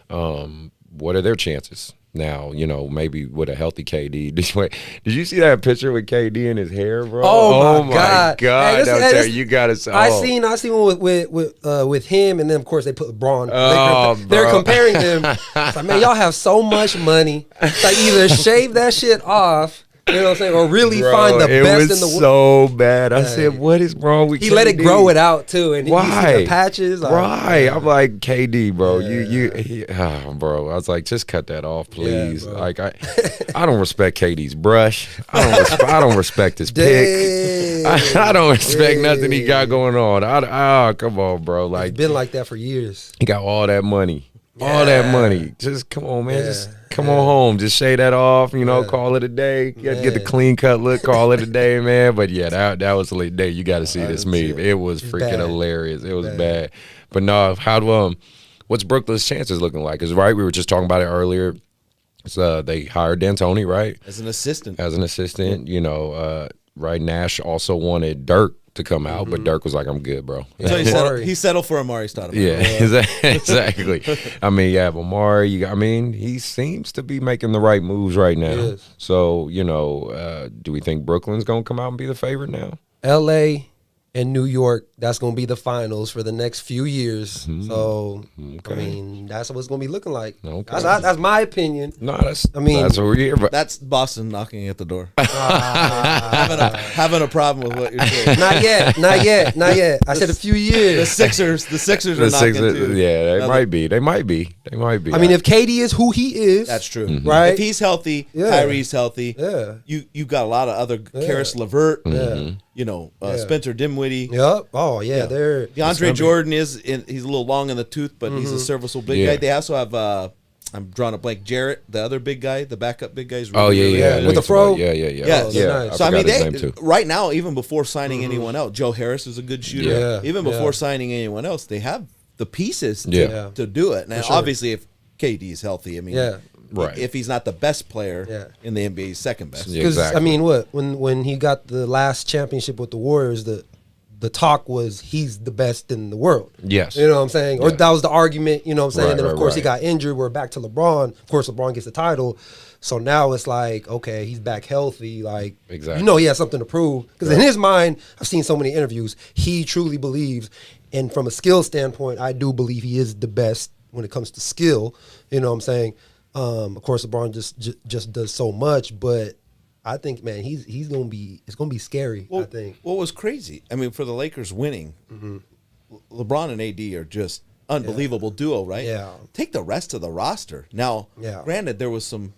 What are their chances Now, maybe with a healthy KD. Did you see that picture with KD and his hair, bro? Oh my God! Hey, you gotta say. I seen one with him, and then of course they put LeBron. They're bro. comparing them. It's like, man, y'all have so much money. It's like either shave that shit off. You know what I'm saying? Or really find the best in the world. It was so bad. I said, what is wrong with KD? He let it grow it out, too. And Why? You see the patches. Right. I'm like, KD, bro. Bro. I was like, just cut that off, please. Yeah, like, I don't respect KD's brush. I don't respect his pick. I don't respect nothing he got going on. Come on, bro. Like, it's been like that for years. He got all that money. All that money. Just come on, man. Just come on home. Just shave that off, call it a day. Get the clean cut look, call it a day, man. But yeah, that was a late day. You got to see this meme. It was freaking hilarious. It was bad. But no, what's Brooklyn's chances looking like? Because we were just talking about it earlier. They hired D'Antoni, right? As an assistant. Right. Nash also wanted Dirk to come out, but Dirk was like, I'm good, bro. So he settled for Amari Stoudemire. Yeah, exactly. I mean, Amari, he seems to be making the right moves right now. Yes. So, do we think Brooklyn's going to come out and be the favorite now? L.A. and New York, that's going to be the finals for the next few years. So, I mean, that's what it's going to be looking like. Okay. That's my opinion. No, that's what we're here. But that's Boston knocking at the door. Having a problem with what you're saying. Not yet. I said a few years. The Sixers are knocking too. Yeah, they might be. They might be. I mean, if KD is who he is. That's true. Right? If he's healthy, Kyrie's healthy. Yeah. You got a lot of other Karis LeVert. Spencer Dinwiddie. Yep. Oh yeah, they're DeAndre Jordan he's a little long in the tooth, but he's a serviceable big guy. They also have I'm drawing a blank. Jarrett, the other big guy, the backup big guy. Is really with the fro. Yeah. Nice. So I mean, right now, even before signing anyone else, Joe Harris is a good shooter. Yeah. Even before signing anyone else, they have the pieces to do it. Now, obviously, if KD is healthy, I mean, right. If he's not the best player in the NBA, he's second best. Because I mean, when he got the last championship with the Warriors, the talk was he's the best in the world. Yes. You know what I'm saying? Or that was the argument, you know what I'm saying? Right, and then, of course, right. he got injured. We're back to LeBron. Of course, LeBron gets the title. So now it's like, okay, he's back healthy. Like, exactly. He has something to prove. Because in his mind, I've seen so many interviews, he truly believes, and from a skill standpoint, I do believe he is the best when it comes to skill. You know what I'm saying? Of course, LeBron just does so much, but I think, man, he's gonna be. It's gonna be scary. I think. What was crazy? I mean, for the Lakers winning, LeBron and AD are just unbelievable duo, right? Yeah. Take the rest of the roster. Now, granted, there was some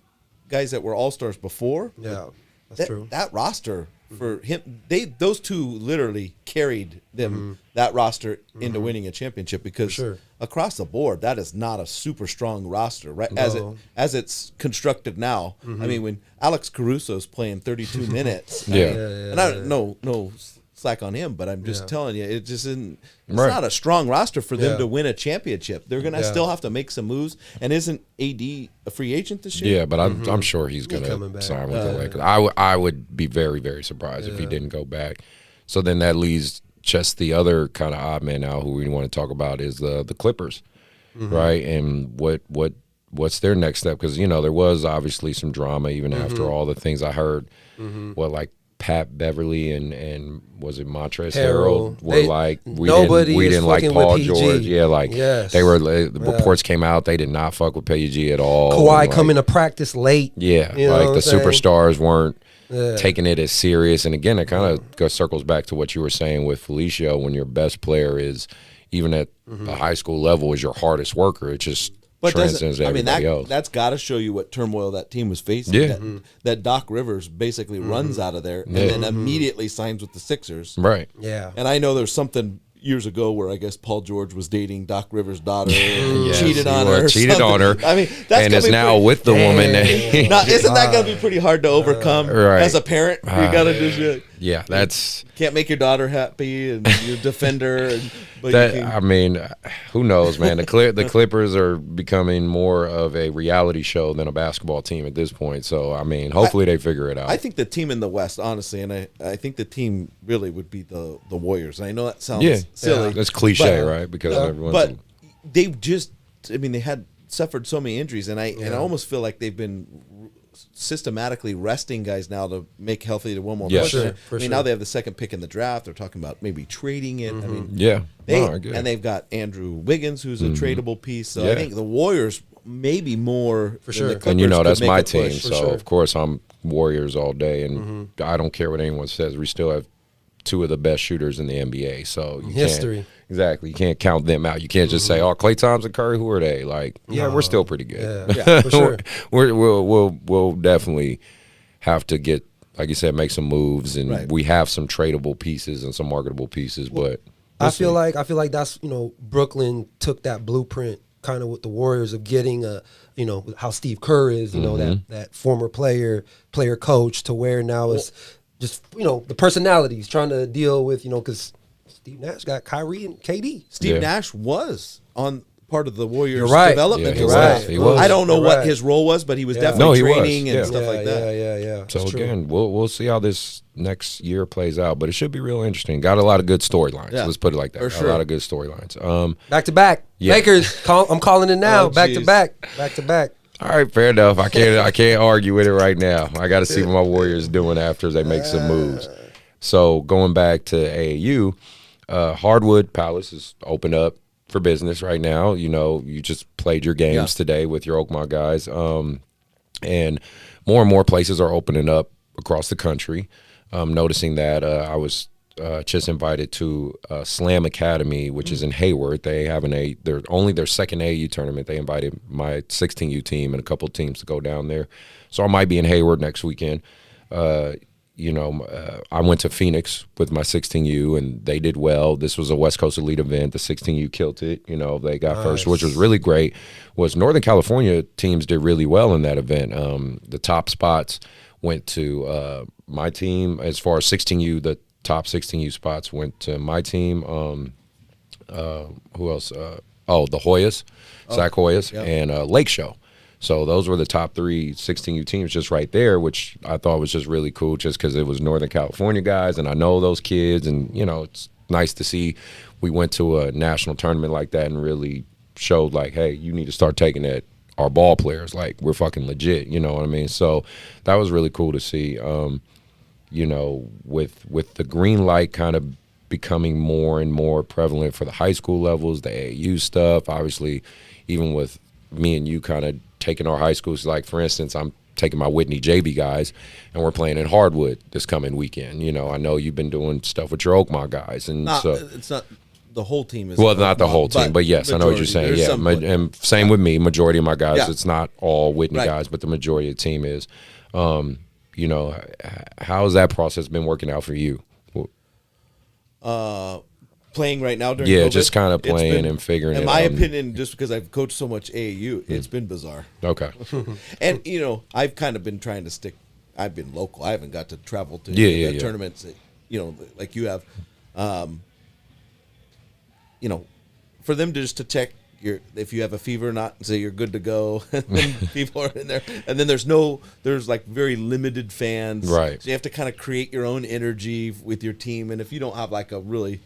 guys that were all-stars before. Yeah, that's true. That roster for him, those two literally carried them that roster into winning a championship because across the board, that is not a super strong roster, right? No. As it's constructed now. I mean, when Alex Caruso's playing 32 minutes, and I don't no slack on him, but I'm just telling you, it just isn't. It's not a strong roster for them to win a championship. They're gonna still have to make some moves. And isn't AD a free agent this year? Yeah, but I'm sure he's gonna sign with the Lakers. I would be very, very surprised if he didn't go back. So then that leaves just the other kind of odd man out who we want to talk about is the Clippers, right? And what's their next step? Because there was obviously some drama even after all the things I heard. Like Pat Beverly and was it Montrezl Harrell were we didn't like Paul George. Yeah, they were. The reports came out they did not fuck with PG at all. Kawhi coming to practice late. Yeah, the superstars weren't taking it as serious. And again, it kind of circles back to what you were saying with Felicio. When your best player is even at the high school level is your hardest worker, it just transcends everybody else. That's got to show you what turmoil that team was facing. Yeah. That Doc Rivers basically runs out of there and then immediately signs with the Sixers. Right. Yeah. And I know there's something years ago where I guess Paul George was dating Doc Rivers' daughter and cheated on her. I mean, that's is now with the woman. Now, isn't that going to be pretty hard to overcome as a parent? You got to do shit. Yeah, that's can't make your daughter happy and you defend her. I mean, who knows, man? The Clippers are becoming more of a reality show than a basketball team at this point. So, I mean, hopefully they figure it out. I think the team in the West, honestly, and I think the team really would be the Warriors. And I know that sounds silly. That's cliche, right? Because everyone's but they just, they had suffered so many injuries, and I almost feel like they've been systematically resting guys now to make healthy to one more push. For I mean, now they have the second pick in the draft. They're talking about maybe trading it. I mean, and they've got Andrew Wiggins, who's a tradable piece. So I think the Warriors maybe more for sure. And you know, that's my team. So of course I'm Warriors all day, and I don't care what anyone says. We still have two of the best shooters in the NBA. So you history. Exactly. You can't count them out. You can't just say, "Oh, Klay Thompson, Curry, who are they?" Like, we're still pretty good. Yeah, for sure. We'll definitely have to get, like you said, make some moves, and we have some tradable pieces and some marketable pieces. But I feel like that's, you know, Brooklyn took that blueprint kind of with the Warriors of getting a, you know, how Steve Kerr is, you know, that former player coach, to where now it's just, you know, the personalities trying to deal with, you know, because Steve Nash got Kyrie and KD. Steve Nash was on part of the Warriors' right. development. He was. I don't know what his role was, but he was definitely training and stuff like that. Yeah. So again, we'll see how this next year plays out, but it should be real interesting. Got a lot of good storylines. Let's put it like that. For sure. A lot of good storylines. Back to back. Lakers. I'm calling it now. Back to back. All right, fair enough. I can't argue with it right now. I got to see what my Warriors doing after they make some moves. So going back to AAU, Hardwood Palace is open up for business right now. You know, you just played your games today with your Oakmont guys, and more places are opening up across the country. Noticing that I was just invited to Slam Academy, which is in Hayward. They have their second AAU tournament. They invited my 16U team and a couple of teams to go down there. So I might be in Hayward next weekend. You know, I went to Phoenix with my 16U, and they did well. This was a West Coast Elite event. The 16U killed it. You know, they got first, which was really great. Was Northern California teams did really well in that event. The top spots went to my team. As far as 16U, the top 16U spots went to my team. Who else? The Hoyas, Zach Hoyas, and Lake Show. So those were the top 3 16U teams just right there, which I thought was just really cool just because it was Northern California guys, and I know those kids, and, you know, it's nice to see we went to a national tournament like that and really showed, like, hey, you need to start taking it. Our ball players, like, we're fucking legit, you know what I mean? So that was really cool to see. You know, with the green light kind of becoming more and more prevalent for the high school levels, the AAU stuff, obviously, even with me and you kind of taking our high schools, like, for instance, I'm taking my Whitney JB guys, and we're playing in Hardwood this coming weekend. You know, I know you've been doing stuff with your Oakmont guys, and so it's not the whole team. Is not the whole team, but yes, I know what you're saying. Yeah, and same with me. Majority of my guys, it's not all Whitney guys, but the majority of the team is. You know, how has that process been working out for you? Playing right now during COVID, just kind of playing and figuring it out. In my opinion, just because I've coached so much AAU, it's been bizarre. Okay. And, you know, I've kind of been trying to stick. I've been local. I haven't got to travel to tournaments, you know, like you have. You know, for them to check if you have a fever or not, and say you're good to go, and then people are in there, and then there's like very limited fans, right? So you have to kind of create your own energy with your team, and if you don't have like a really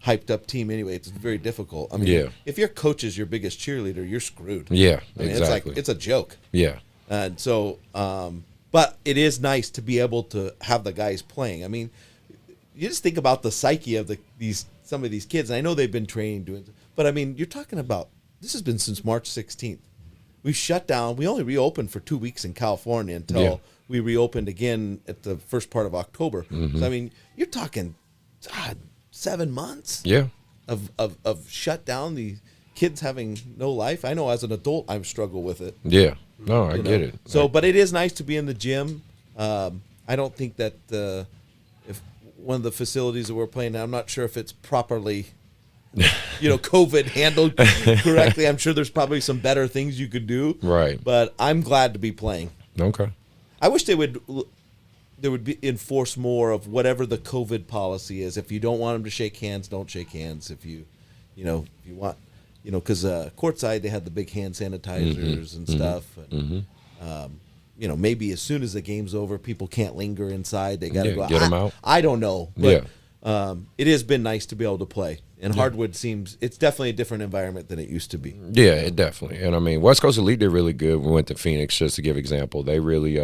hyped up team anyway, it's very difficult. I mean, if your coach is your biggest cheerleader, you're screwed. Yeah, I mean, exactly. It's a joke. Yeah, and so, but it is nice to be able to have the guys playing. I mean, you just think about the psyche of some of these kids, and I know they've been training but I mean, you're talking about, this has been since March 16th. We've shut down. We only reopened for 2 weeks in California until we reopened again at the first part of October. So I mean, you're talking 7 months of shut down, the kids having no life. I know as an adult I've struggled with it. Yeah. No, I get it. So, but it is nice to be in the gym. I don't think that if one of the facilities that we're playing now, I'm not sure if it's properly, you know, COVID handled correctly. I'm sure there's probably some better things you could do. Right. But I'm glad to be playing. Okay. I wish there would be enforce more of whatever the COVID policy is. If you don't want them to shake hands, don't shake hands. If you want, you know, because courtside they had the big hand sanitizers and stuff. And, you know, maybe as soon as the game's over, people can't linger inside. They got to go get them out. I don't know. But, it has been nice to be able to play. And hardwood it's definitely a different environment than it used to be. Yeah, it definitely. And I mean, West Coast Elite did really good. We went to Phoenix, just to give example. They really,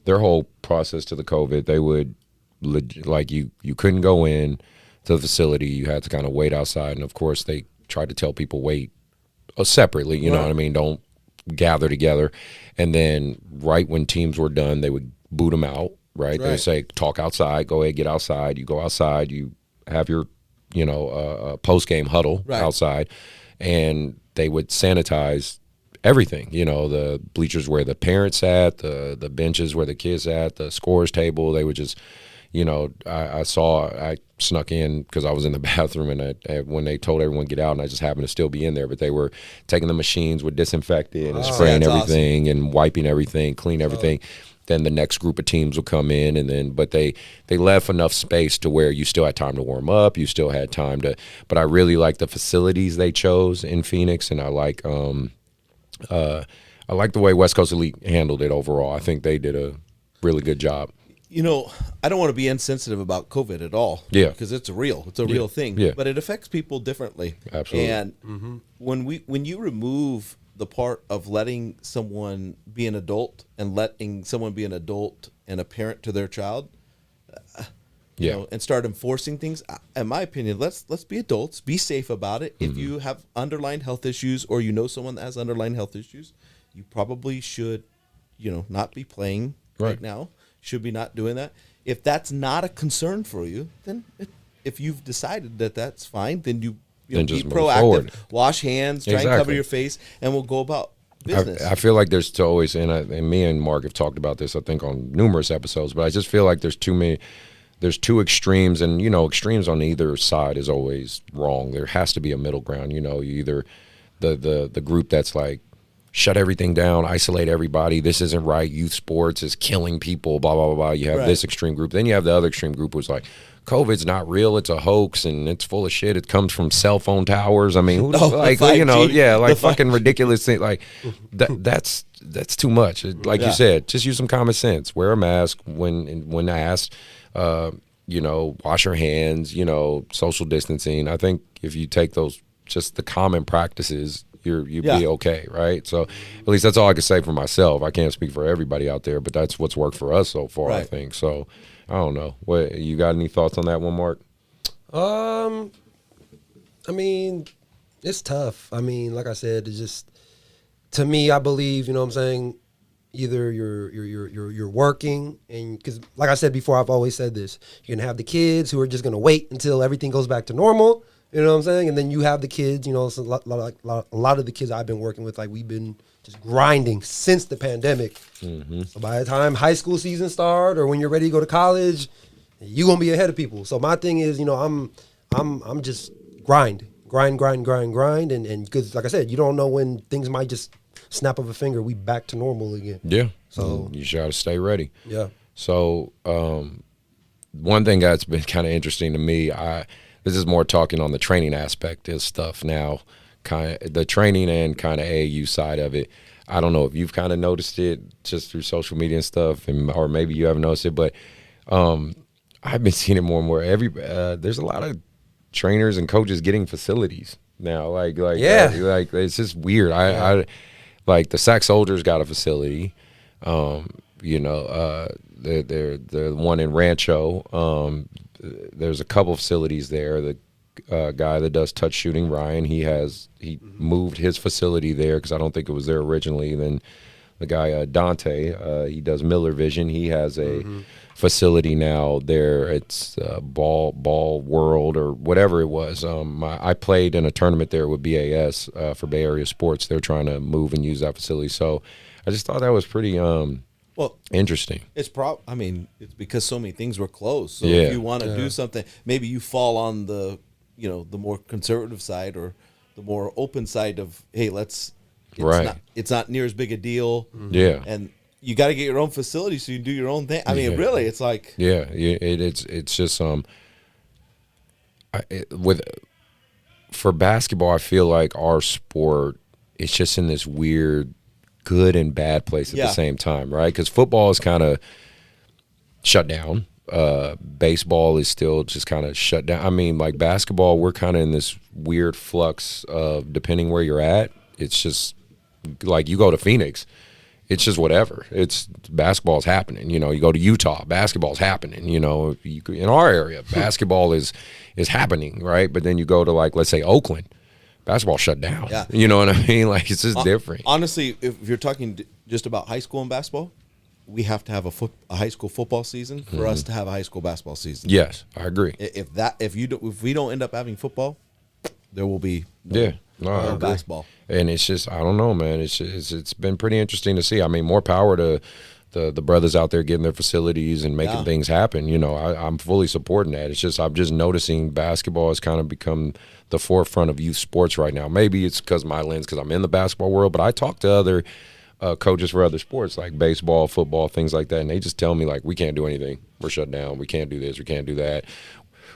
their whole process to the COVID, they would, like you couldn't go in to the facility. You had to kind of wait outside. And of course, they tried to tell people wait separately, you know what I mean? Don't gather together. And then right when teams were done, they would boot them out, right? They say, talk outside, go ahead, get outside. You go outside, you have your, post-game huddle outside, and they would sanitize everything, the bleachers where the parents sat, the benches where the kids sat, the scores table. They would just, I snuck in because I was in the bathroom, and when they told everyone to get out, and I just happened to still be in there, but they were taking the machines with disinfectant and spraying everything and wiping everything, clean everything. Then the next group of teams will come in, but they left enough space to where you still had time to warm up, you still had time to. But I really like the facilities they chose in Phoenix, and I like the way West Coast Elite handled it overall. I think they did a really good job. I don't want to be insensitive about COVID at all. Yeah, because it's a real thing. Yeah, but it affects people differently. Absolutely. And when you remove the part of letting someone be an adult and letting someone be an adult and a parent to their child, and start enforcing things, in my opinion, let's be adults, be safe about it. If you have underlying health issues, or someone that has underlying health issues, you probably should, not be playing right now. Should be not doing that. If that's not a concern for you, then if you've decided that that's fine, then you be proactive, forward. Wash hands, try and cover your face, and we'll go about business. I feel like there's always, and me and Mark have talked about this, I think, on numerous episodes, but I just feel like there's two extremes, and, extremes on either side is always wrong. There has to be a middle ground. You either the group that's like, shut everything down, isolate everybody, this isn't right, youth sports is killing people, blah, blah, blah, blah. You have this extreme group. Then you have the other extreme group who's like, COVID's not real, it's a hoax, and it's full of shit. It comes from cell phone towers. I mean, fucking ridiculous thing. Like, that's too much. Like you said, just use some common sense. Wear a mask when asked. Wash your hands. Social distancing. I think if you take those, just the common practices, you'd be okay, right? So at least that's all I can say for myself. I can't speak for everybody out there, but that's what's worked for us so far, I think. So I don't know. What, you got any thoughts on that one, Mark? I mean, it's tough. I mean, like I said, it's just, to me, I believe, you know what I'm saying, either you're working, and because like I said before, I've always said this, you're gonna have the kids who are just gonna wait until everything goes back to normal. You know what I'm saying? And then you have the kids, so a lot of the kids I've been working with, like, we've been just grinding since the pandemic. So by the time high school season start, or when you're ready to go to college, you're going to be ahead of people. So my thing is, I'm just grind. And because, like I said, you don't know when things might just snap of a finger, we back to normal again. Yeah. So you just got to stay ready. Yeah. So one thing that's been kind of interesting to me, this is more talking on the training aspect of stuff now, kind of the training and kind of AAU side of it. I don't know if you've kind of noticed it just through social media and stuff, or maybe you haven't noticed it, but I've been seeing it more and more. There's a lot of trainers and coaches getting facilities now. Like it's just weird. I like the Sac Soldiers got a facility. The one in Rancho. There's a couple facilities there. The guy that does touch shooting, Ryan, he moved his facility there because I don't think it was there originally. Then the guy Dante, he does Miller Vision. He has a facility now there. It's Ball World or whatever it was. I played in a tournament there with BAS for Bay Area Sports. They're trying to move and use that facility. So I just thought that was pretty interesting. It's it's because so many things were closed. So if you want to do something, maybe you fall on the the more conservative side or the more open side of, hey, it's not near as big a deal. Yeah. And you got to get your own facility so you can do your own thing. I mean, really, it's like it's just for basketball, I feel like our sport, it's just in this weird good and bad place at the same time, right? Because football is kind of shut down. baseball is still just kind of shut down. I mean, like basketball, we're kind of in this weird flux of depending where you're at. It's just like you go to Phoenix, it's just whatever. It's basketball's happening. You know, you go to Utah, basketball's happening. You know, in our area, basketball is happening, right? But then you go to like, let's say Oakland, basketball shut down. Yeah. You know what I mean? Like it's just different. Honestly, if you're talking just about high school and basketball, we have to have a high school football season for us to have a high school basketball season. Yes, I agree. If we don't end up having football, there will be no basketball. And it's just, I don't know, man. It's been pretty interesting to see. I mean, more power to the brothers out there getting their facilities and making things happen. You know, I'm fully supporting that. It's just I'm just noticing basketball has kind of become the forefront of youth sports right now. Maybe it's because my lens, because I'm in the basketball world, but I talk to other coaches for other sports like baseball, football, things like that, and they just tell me like, we can't do anything. We're shut down. We can't do this. We can't do that.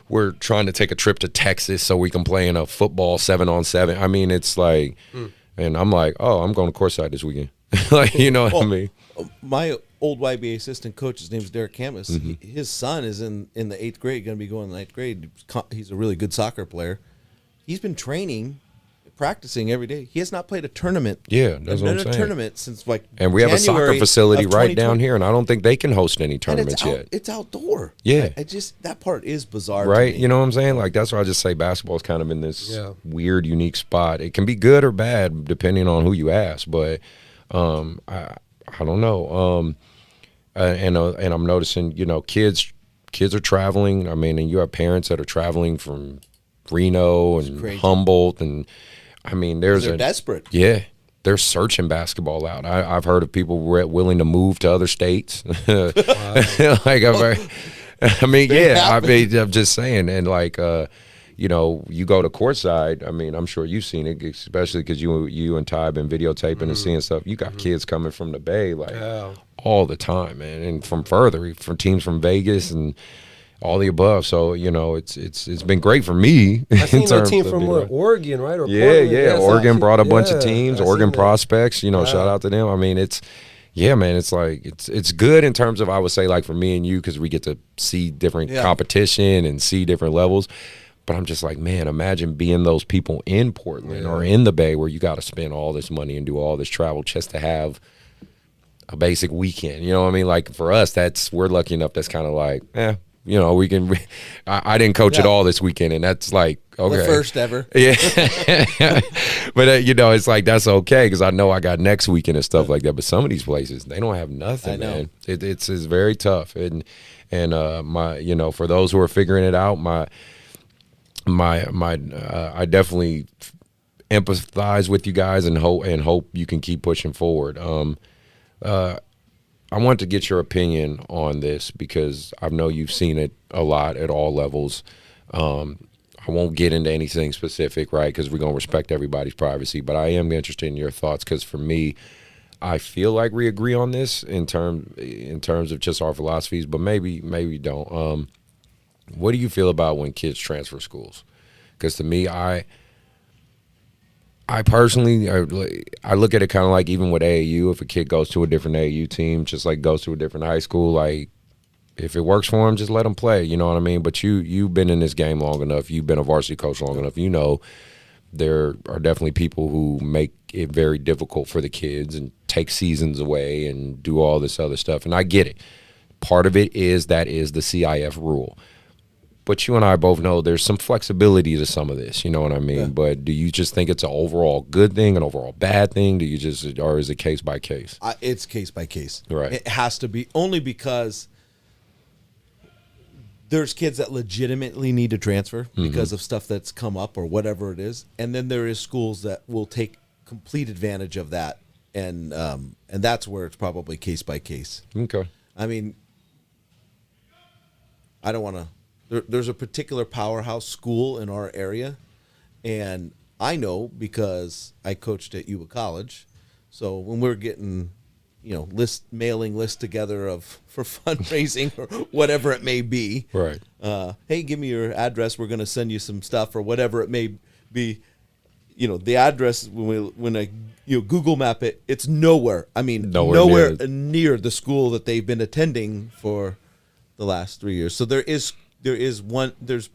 We're trying to take a trip to Texas so we can play in a football 7-on-7. I mean, it's like, and I'm like, oh, I'm going to courtside this weekend. Like, you know what I mean? My old YBA assistant coach, his name is Derek Camus. His son is in the 8th grade, going to be going in the 9th grade. He's a really good soccer player. He's been training, practicing every day. He has not played a tournament. Yeah, that's what I'm saying. A tournament since like and we have a soccer facility right down here, and I don't think they can host any tournaments yet. It's outdoor. Yeah, I just that part is bizarre, right? To me. You know what I'm saying? Like that's why I just say basketball is kind of in this weird, unique spot. It can be good or bad depending on who you ask, but I don't know. And I'm noticing, you know, kids are traveling. I mean, and you have parents that are traveling from Reno and Humboldt, and I mean, they're desperate. Yeah, they're searching basketball out. I've heard of people willing to move to other states. Like I mean, I'm just saying, and like, you know, you go to courtside. I mean, I'm sure you've seen it, especially because you and Ty have been videotaping and seeing stuff. You got kids coming from the Bay like all the time, man, and from further, from teams from Vegas and all the above. So, you know, it's been great for me. I seen a team from Oregon, right? Or yeah. Oregon brought a bunch of teams, Oregon prospects, you know, shout out to them. I mean, man, it's like, it's good in terms of, I would say, like for me and you, because we get to see different competition and see different levels. But I'm just like, man, imagine being those people in Portland or in the Bay where you got to spend all this money and do all this travel just to have a basic weekend. You know what I mean? Like for us, we're lucky enough that's kind of like, you know, we can. I didn't coach at all this weekend, and that's like okay, the first ever. Yeah, but you know, it's like that's okay because I know I got next weekend and stuff like that. But some of these places, they don't have nothing, man. It's very tough, and my, you know, for those who are figuring it out, I definitely empathize with you guys and hope you can keep pushing forward. I want to get your opinion on this because I know you've seen it a lot at all levels. I won't get into anything specific, right, because we're going to respect everybody's privacy, but I am interested in your thoughts because for me, I feel like we agree on this in terms of just our philosophies, but maybe don't. What do you feel about when kids transfer schools? Because to me, I personally, I look at it kind of like even with AAU, if a kid goes to a different AAU team, just like goes to a different high school, like if it works for him, just let him play, you know what I mean? But you've been in this game long enough, you've been a varsity coach long enough, you know there are definitely people who make it very difficult for the kids and take seasons away and do all this other stuff, and I get it. Part of it is the CIF rule. But you and I both know there's some flexibility to some of this, you know what I mean? Yeah. But do you just think it's an overall good thing, an overall bad thing? Or is it case by case? It's case by case. Right. It has to be, only because there's kids that legitimately need to transfer because of stuff that's come up or whatever it is. And then there is schools that will take complete advantage of that. And that's where it's probably case by case. Okay. I mean, I don't want to. There's a particular powerhouse school in our area, and I know because I coached at Yuba College. So when we're getting, you know, mailing lists together for fundraising or whatever it may be, right? Hey, give me your address. We're going to send you some stuff or whatever it may be. You know, the address when I Google map it, it's nowhere. I mean, nowhere near the school that they've been attending for the last 3 years. So there's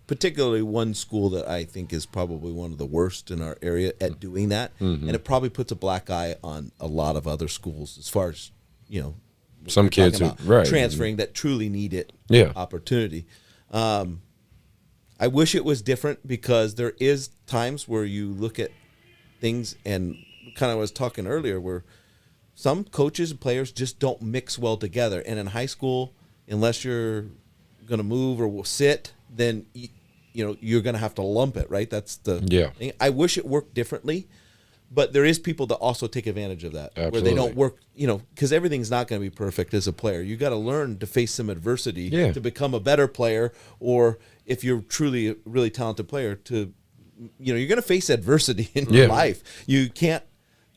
particularly one school that I think is probably one of the worst in our area at doing that, and it probably puts a black eye on a lot of other schools as far as some kids who transferring that truly need it opportunity. I wish it was different, because there is times where you look at things, and kind of was talking earlier, where some coaches and players just don't mix well together. And in high school, unless you're going to move or will sit, then you're going to have to lump it, right? That's the thing. I wish it worked differently, but there is people that also take advantage of that. Absolutely. Where they don't work, because everything's not going to be perfect as a player. You got to learn to face some adversity to become a better player, or if you're truly a really talented player, to you're going to face adversity in your life. You can't.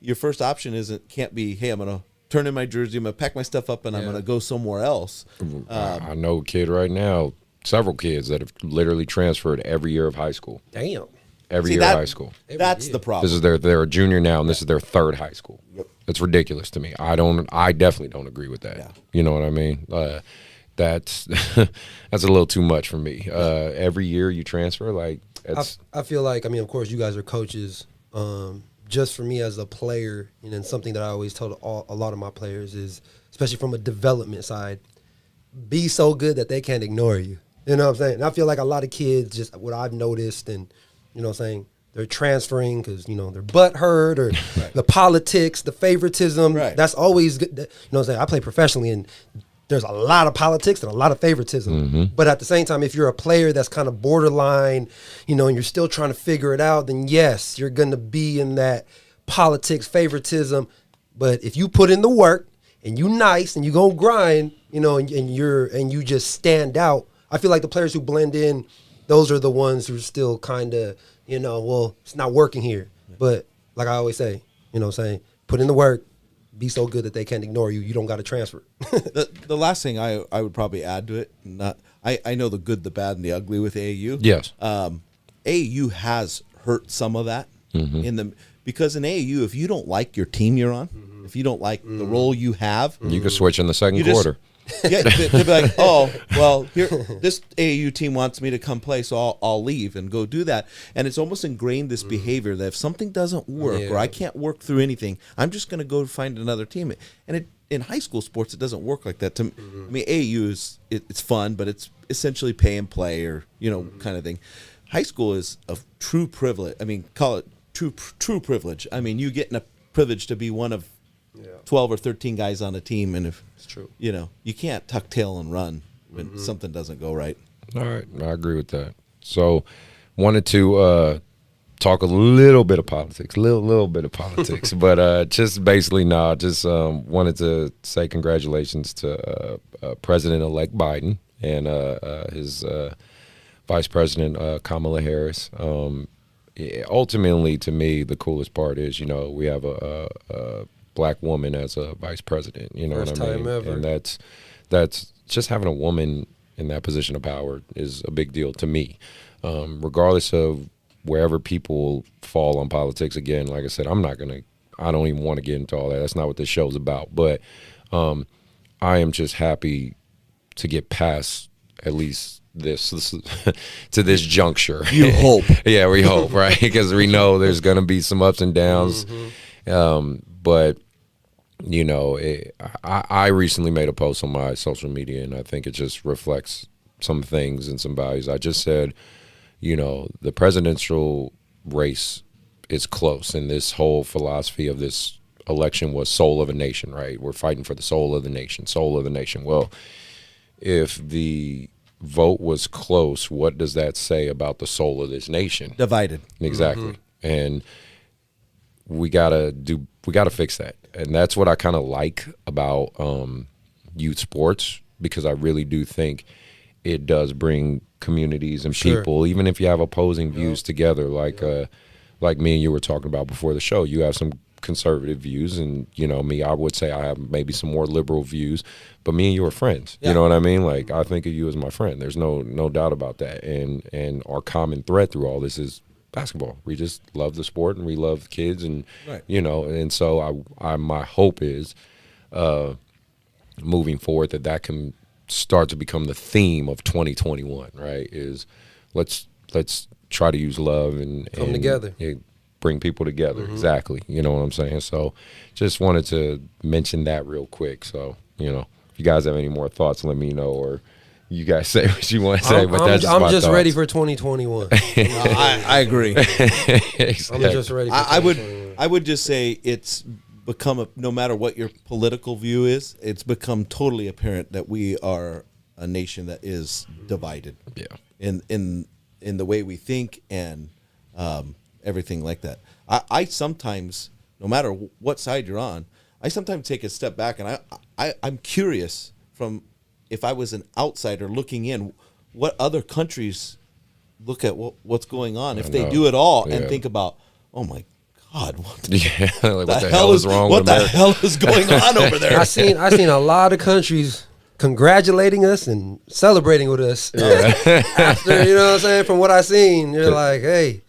Your first option can't be, hey, I'm going to turn in my jersey, I'm going to pack my stuff up, and I'm going to go somewhere else. I know a kid right now, several kids that have literally transferred every year of high school. Damn. Every year of high school. That's the problem. This is they're a junior now, and this is their third high school. Yep. It's ridiculous to me. I definitely don't agree with that. Yeah. You know what I mean? That's that's a little too much for me. Every year you transfer, I feel like, of course, you guys are coaches. Just for me as a player, and something that I always tell a lot of my players is, especially from a development side, be so good that they can't ignore you. You know what I'm saying? And I feel like a lot of kids, just what I've noticed, and what I'm saying, they're transferring because they're butthurt, or the politics, the favoritism. Right. That's always good. You know what I'm saying? I play professionally, and there's a lot of politics and a lot of favoritism. But at the same time, if you're a player that's kind of borderline, and you're still trying to figure it out, then yes, you're going to be in that politics, favoritism. But if you put in the work and you nice and you go grind, and you just stand out, I feel like the players who blend in, those are the ones who are still kind of, well, it's not working here. But like I always say, put in the work. Be so good that they can't ignore you. You don't got to transfer. The last thing I would probably add to it, I know the good, the bad, and the ugly with AAU. Yes. AAU has hurt some of that because in AAU, if you don't like your team you're on, if you don't like the role you have, you can switch in the second quarter. They'd be like, oh, well, here, this AAU team wants me to come play, so I'll leave and go do that. And it's almost ingrained this behavior that if something doesn't work or I can't work through anything, I'm just going to go find another team. And in high school sports, it doesn't work like that. AAU it's fun, but it's essentially pay and play, or kind of thing. High school is a true privilege. Call it true privilege. You get a privilege to be one of 12 or 13 guys on a team, and if it's true, you can't tuck tail and run when something doesn't go right. All right, I agree with that. So, wanted to talk a little bit of politics, little bit of politics, but just basically, just wanted to say congratulations to President-elect Biden and his Vice President Kamala Harris. Ultimately, to me, the coolest part is we have a black woman as a vice president. You know First what I mean? time ever. And that's just having a woman in that position of power is a big deal to me. Regardless of wherever people fall on politics, again, like I said, I don't even want to get into all that. That's not what this show's about. But I am just happy to get past at least this to this juncture. You hope. Yeah, we hope, right? Because we know there's going to be some ups and downs. But I recently made a post on my social media, and I think it just reflects some things and some values. I just said, the presidential race is close, and this whole philosophy of this election was soul of a nation, right? We're fighting for the soul of the nation, soul of the nation. Well, if the vote was close, what does that say about the soul of this nation? Divided. Exactly. And we gotta fix that. And that's what I kind of like about youth sports, because I really do think it does bring communities and people, even if you have opposing views together, like me and you were talking about before the show. You have some conservative views, and me, I would say I have maybe some more liberal views, but me and you are friends. You know what I mean? Like, I think of you as my friend. There's no doubt about that. And our common thread through all this is basketball. We just love the sport, and we love kids, and and so I my hope is moving forward that can start to become the theme of 2021, right? Is let's try to use love and Come together. Bring people together. Exactly. You know what I'm saying? So just wanted to mention that real quick. So, you know, if you guys have any more thoughts, let me know, or you guys say what you want to say. But that's I'm my just thoughts. ready for 2021. I agree. Exactly. I'm just ready for 2021. I would just say it's become no matter what your political view is, it's become totally apparent that we are a nation that is divided. Yeah. In the way we think and everything like that. I sometimes, no matter what side you're on, I sometimes take a step back and I'm curious from if I was an outsider looking in, what other countries look at what's going on, if they do it all and think about, oh my God, what the hell is wrong with America? What the hell is going on over there? I seen a lot of countries congratulating us and celebrating with us. After, you know what I'm saying, from what I seen, you're like, hey,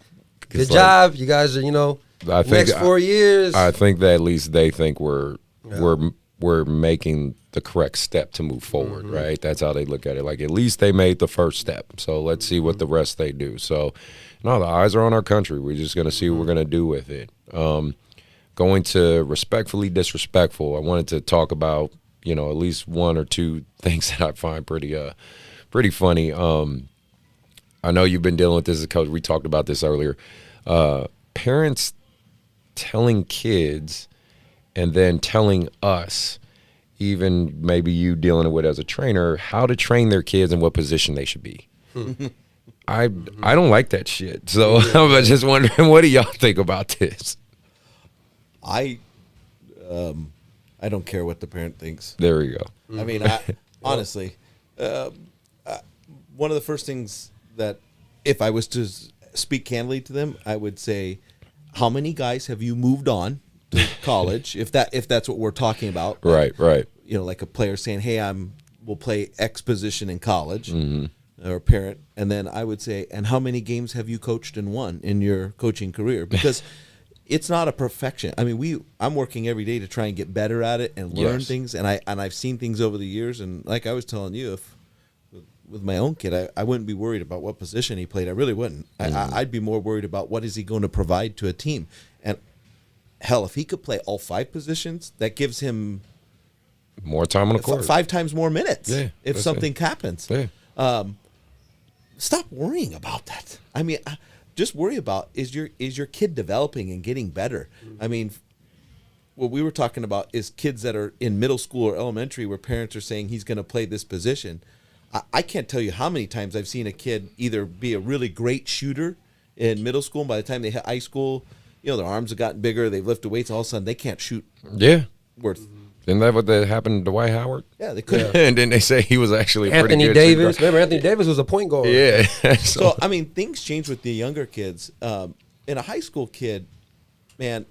good job. You guys are, I think next 4 years. I think that at least they think we're making the correct step to move forward, right? That's how they look at it. Like, at least they made the first step. So let's see what the rest they do. So, no, the eyes are on our country. We're just going to see what we're going to do with it. Going to respectfully disrespectful, I wanted to talk about, at least one or two things that I find pretty funny. I know you've been dealing with this as a coach. We talked about this earlier. Parents telling kids and then telling us, even maybe you dealing with as a trainer, how to train their kids and what position they should be. I don't like that shit. So I'm just wondering, what do y'all think about this? I don't care what the parent thinks. There we go. I mean, honestly, one of the first things that, if I was to speak candidly to them, I would say, how many guys have you moved on to college? if that's what we're talking about, right. Like a player saying, "Hey, we'll play X position in college," or a parent, and then I would say, "And how many games have you coached and won in your coaching career?" Because it's not a perfection. I mean, I'm working every day to try and get better at it and learn things, and I've seen things over the years, and like I was telling you, with my own kid, I wouldn't be worried about what position he played. I really wouldn't. I'd be more worried about what is he going to provide to a team. And hell, if he could play all 5 positions, that gives him more time on the court, 5 times more minutes if something happens. Yeah. Stop worrying about that. I mean, just worry about, is your kid developing and getting better? I mean, what we were talking about is kids that are in middle school or elementary where parents are saying he's going to play this position. I can't tell you how many times I've seen a kid either be a really great shooter in middle school, and by the time they hit high school, their arms have gotten bigger, they've lifted weights, all of a sudden they can't shoot. Yeah. Worth. Isn't that what happened to Dwight Howard? Yeah, they couldn't. And then they say he was actually pretty good. Anthony Davis. Remember, Anthony Davis was a point guard. Yeah. So, I mean, things change with the younger kids. In a high school kid, man,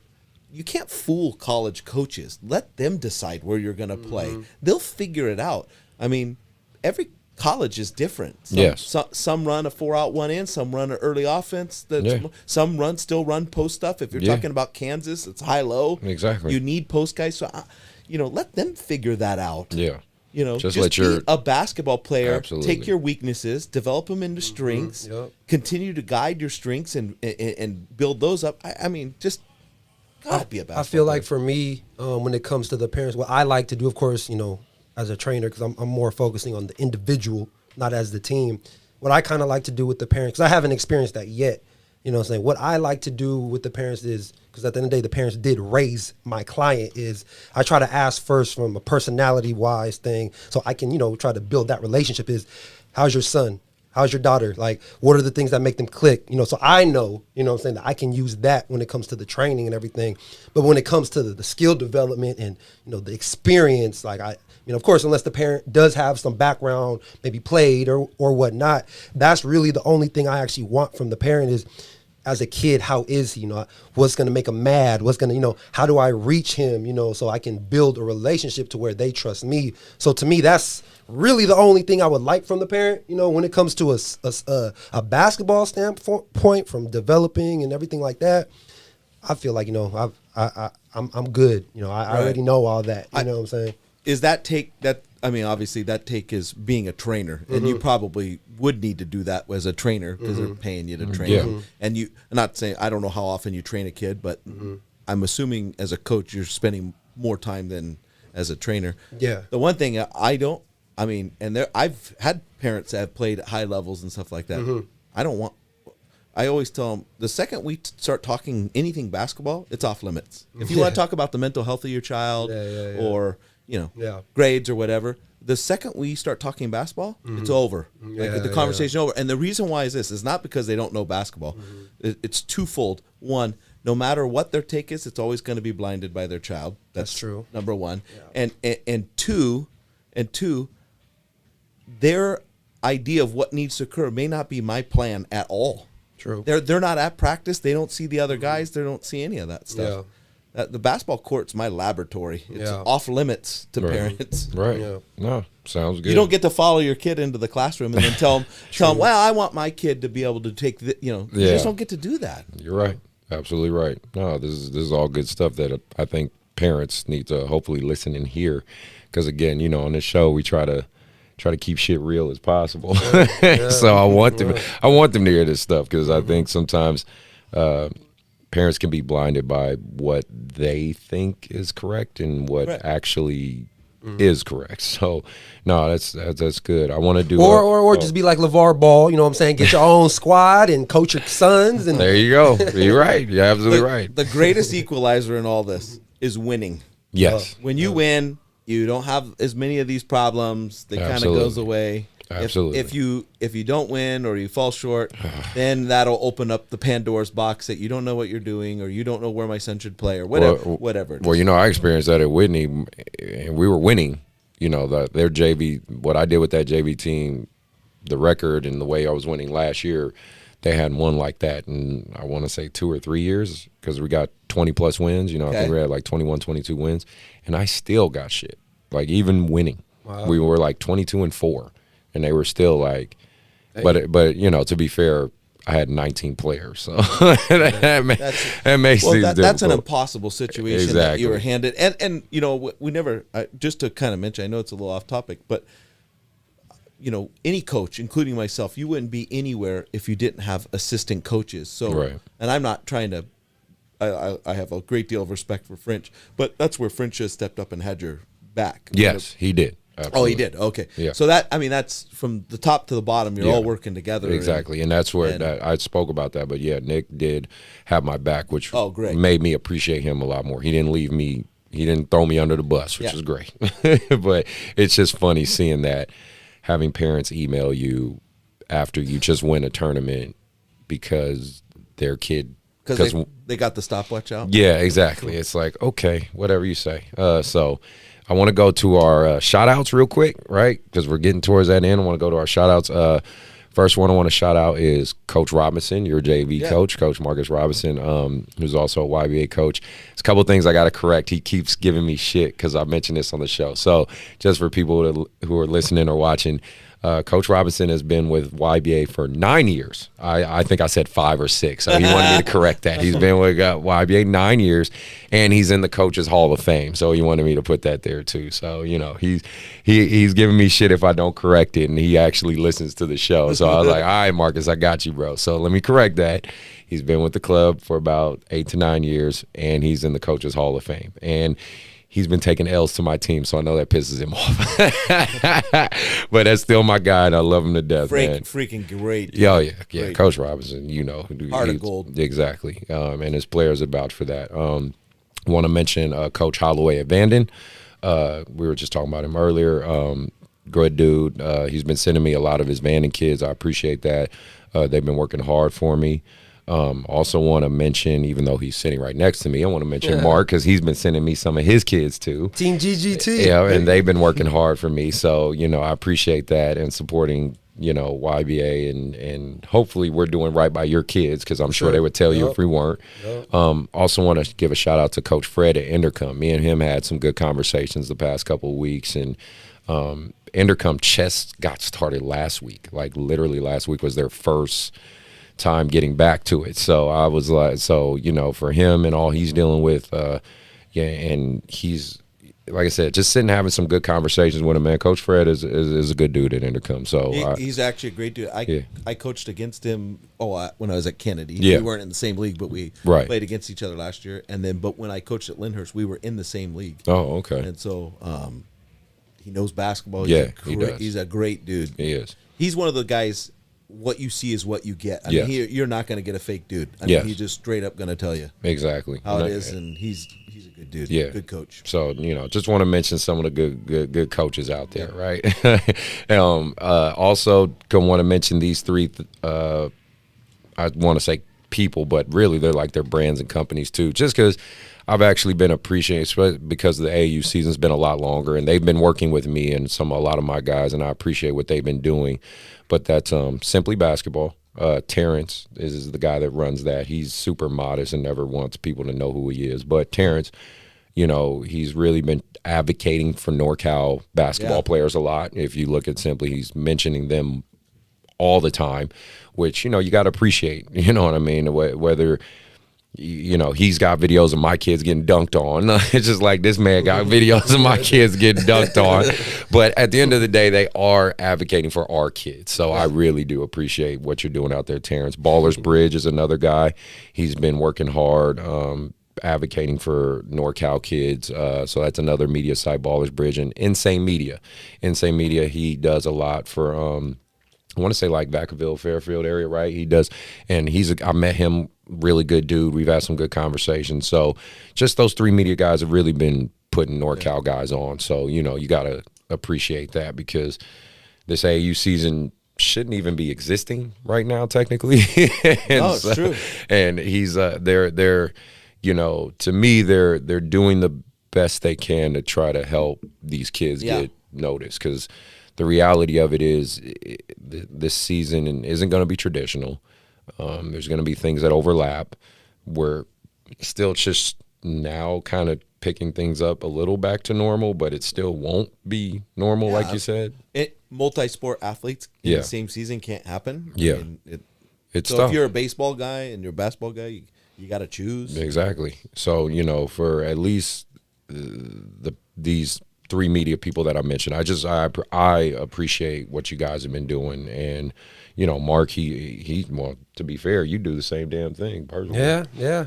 you can't fool college coaches. Let them decide where you're going to play. They'll figure it out. I mean, every college is different. Some run a 4-out 1-in, some run an early offense. Some still run post stuff. If you're talking about Kansas, it's high-low. Exactly. You need post guys. So, let them figure that out. Yeah. Just be a basketball player. Absolutely. Take your weaknesses, develop them into strengths, continue to guide your strengths and build those up. I mean, just gotta be a basketball I feel player. like for me, when it comes to the parents, what I like to do, of course, as a trainer, because I'm more focusing on the individual, not as the team. What I kind of like to do with the parents, because I haven't experienced that yet, what I like to do with the parents is, because at the end of the day, the parents did raise my client, is I try to ask first from a personality-wise thing, so I can, try to build that relationship is, how's your son? How's your daughter? Like, what are the things that make them click? So I know, that I can use that when it comes to the training and everything. But when it comes to the skill development and, the experience, like of course, unless the parent does have some background, maybe played or whatnot, that's really the only thing I actually want from the parent is, as a kid, how is he? What's going to make him mad? What's going to, how do I reach him? So I can build a relationship to where they trust me. So to me, that's really the only thing I would like from the parent. When it comes to a basketball standpoint, from developing and everything like that, I feel like I'm good. I already know all that. You know what I'm saying? Is that I mean, obviously that take is being a trainer, and you probably would need to do that as a trainer because they're paying you to train them. And I'm not saying, I don't know how often you train a kid, but I'm assuming as a coach you're spending more time than as a trainer. Yeah. The one thing I've had parents that have played at high levels and stuff like that. I always tell them, the second we start talking anything basketball, it's off limits. If you want to talk about the mental health of your child or, grades or whatever, the second we start talking basketball, it's over. Like the conversation over. And the reason why is this is not because they don't know basketball. It's twofold. One, no matter what their take is, it's always going to be blinded by their child. That's true. Number one. Yeah. And two, their idea of what needs to occur may not be my plan at all. True. They're not at practice. They don't see the other guys. They don't see any of that stuff. The basketball court's my laboratory. It's off limits to parents. Right. Yeah. No, sounds good. You don't get to follow your kid into the classroom and then tell them, well, I want my kid to be able to take the, you just don't get to do that. You're right. Absolutely right. No, this is all good stuff that I think parents need to hopefully listen and hear, because again, on this show we try to keep shit real as possible. So I want them to hear this stuff, because I think sometimes parents can be blinded by what they think is correct and what actually is correct. So no, that's good. I want to do or just be like LeVar Ball, you know what I'm saying? Get your own squad and coach your sons. And there you go. You're right. You're absolutely right. The greatest equalizer in all this is winning. Yes. When you win, you don't have as many of these problems. They kind of goes away. Absolutely. If you don't win or you fall short, then that'll open up the Pandora's box that you don't know what you're doing, or you don't know where my son should play, or whatever. Well, I experienced that at Whitney, and we were winning. Their JV, what I did with that JV team, the record and the way I was winning last year, they hadn't won like that in, I want to say, 2 or 3 years, because we got 20-plus wins. I think we had like 21, 22 wins, and I still got shit. Like, even winning. Wow. We were like 22-4. And they were still like, but to be fair, I had 19 players, so that makes things difficult. That's an impossible situation that you were handed. And we never, just to kind of mention, I know it's a little off topic, but any coach, including myself, you wouldn't be anywhere if you didn't have assistant coaches. So, and I'm not trying to, I have a great deal of respect for French, but that's where French has stepped up and had your back. Yes, he did. Absolutely. Oh, he did. Okay. Yeah. So that's from the top to the bottom. You're all working together. Exactly. And that's where I spoke about that. But Nick did have my back, which made me appreciate him a lot more. He didn't leave me. He didn't throw me under the bus, which is great. But it's just funny seeing that, having parents email you after you just win a tournament because their kid. Because they got the stopwatch out? Yeah, exactly. It's like, okay, whatever you say. So I want to go to our shout-outs real quick, right? Because we're getting towards that end. I want to go to our shout-outs. First one I want to shout out is Coach Robinson, your JV coach, Coach Marcus Robinson, who's also a YBA coach. There's a couple things I got to correct. He keeps giving me shit because I mentioned this on the show. So just for people who are listening or watching, Coach Robinson has been with YBA for 9 years. I think I said 5 or 6, so he wanted me to correct that. He's been with YBA 9 years, and he's in the Coaches Hall of Fame, so he wanted me to put that there too. So, he's giving me shit if I don't correct it, and he actually listens to the show. So I was like, all right, Marcus, I got you, bro. So let me correct that. He's been with the club for about 8 to 9 years, and he's in the Coaches Hall of Fame. And he's been taking L's to my team, so I know that pisses him off. But that's still my guy, and I love him to death, man. Freaking great. Yeah, yeah. Great. Coach Robinson, Heart of gold. Exactly. And his players are vouch for that. Want to mention Coach Holloway at Vanden. We were just talking about him earlier. Good dude. He's been sending me a lot of his Vanden kids. I appreciate that. They've been working hard for me. Also want to mention, even though he's sitting right next to me, I want to mention Mark, because he's been sending me some of his kids too. Team GGT. Yeah, and they've been working hard for me. So, I appreciate that, and supporting, YBA, and hopefully we're doing right by your kids, because I'm sure they would tell you if we weren't. Also want to give a shout out to Coach Fred at Endercom. Me and him had some good conversations the past couple of weeks, and Endercom chess got started last week. Like, literally last week was their first time getting back to it. So I was like, for him and all he's dealing with, and like I said, just sitting having some good conversations with him, man. Coach Fred is a good dude at Intercom. So he's actually a great dude. I coached against him when I was at Kennedy. Yeah. We weren't in the same league, but we played against each other last year. And then, but when I coached at Lyndhurst, we were in the same league. Oh, okay. And so he knows basketball. He does. He's a great dude. He is. He's one of the guys. What you see is what you get. I mean, you're not going to get a fake dude. I mean, he's just straight up going to tell you exactly how it is, and he's a good dude. Yeah, good coach. So just want to mention some of the good coaches out there, right? Also, want to mention these three. I want to say people, but really they're like their brands and companies too. Just because I've actually been appreciating, especially because the AAU season's been a lot longer, and they've been working with me and a lot of my guys, and I appreciate what they've been doing. But that's Simply Basketball. Terrence is the guy that runs that. He's super modest and never wants people to know who he is. But Terrence, he's really been advocating for NorCal basketball players a lot. If you look at Simply, he's mentioning them all the time, which, you got to appreciate. You know what I mean? Whether he's got videos of my kids getting dunked on. It's just like this man got videos of my kids getting dunked on. But at the end of the day, they are advocating for our kids. So I really do appreciate what you're doing out there, Terrence. Ballers Bridge is another guy. He's been working hard, advocating for NorCal kids. So that's another media site, Ballers Bridge. And Insane Media. Insane Media, he does a lot for I want to say like Vacaville, Fairfield area, right? He does, and I met him, really good dude. We've had some good conversations. So just those three media guys have really been putting NorCal guys on. So, you got to appreciate that, because this AAU season shouldn't even be existing right now, technically. It's true. And he's, they're to me, they're doing the best they can to try to help these kids get noticed, because the reality of it is this season isn't going to be traditional. There's going to be things that overlap. We're still just now kind of picking things up a little back to normal, but it still won't be normal, like you said. Multi-sport athletes in the same season can't happen. Yeah. I mean, it's so tough. if you're a baseball guy and you're a basketball guy, you got to choose. Exactly. So, for at least these three media people that I mentioned, I appreciate what you guys have been doing. And Mark, he well, to be fair, you do the same damn thing personally. Yeah.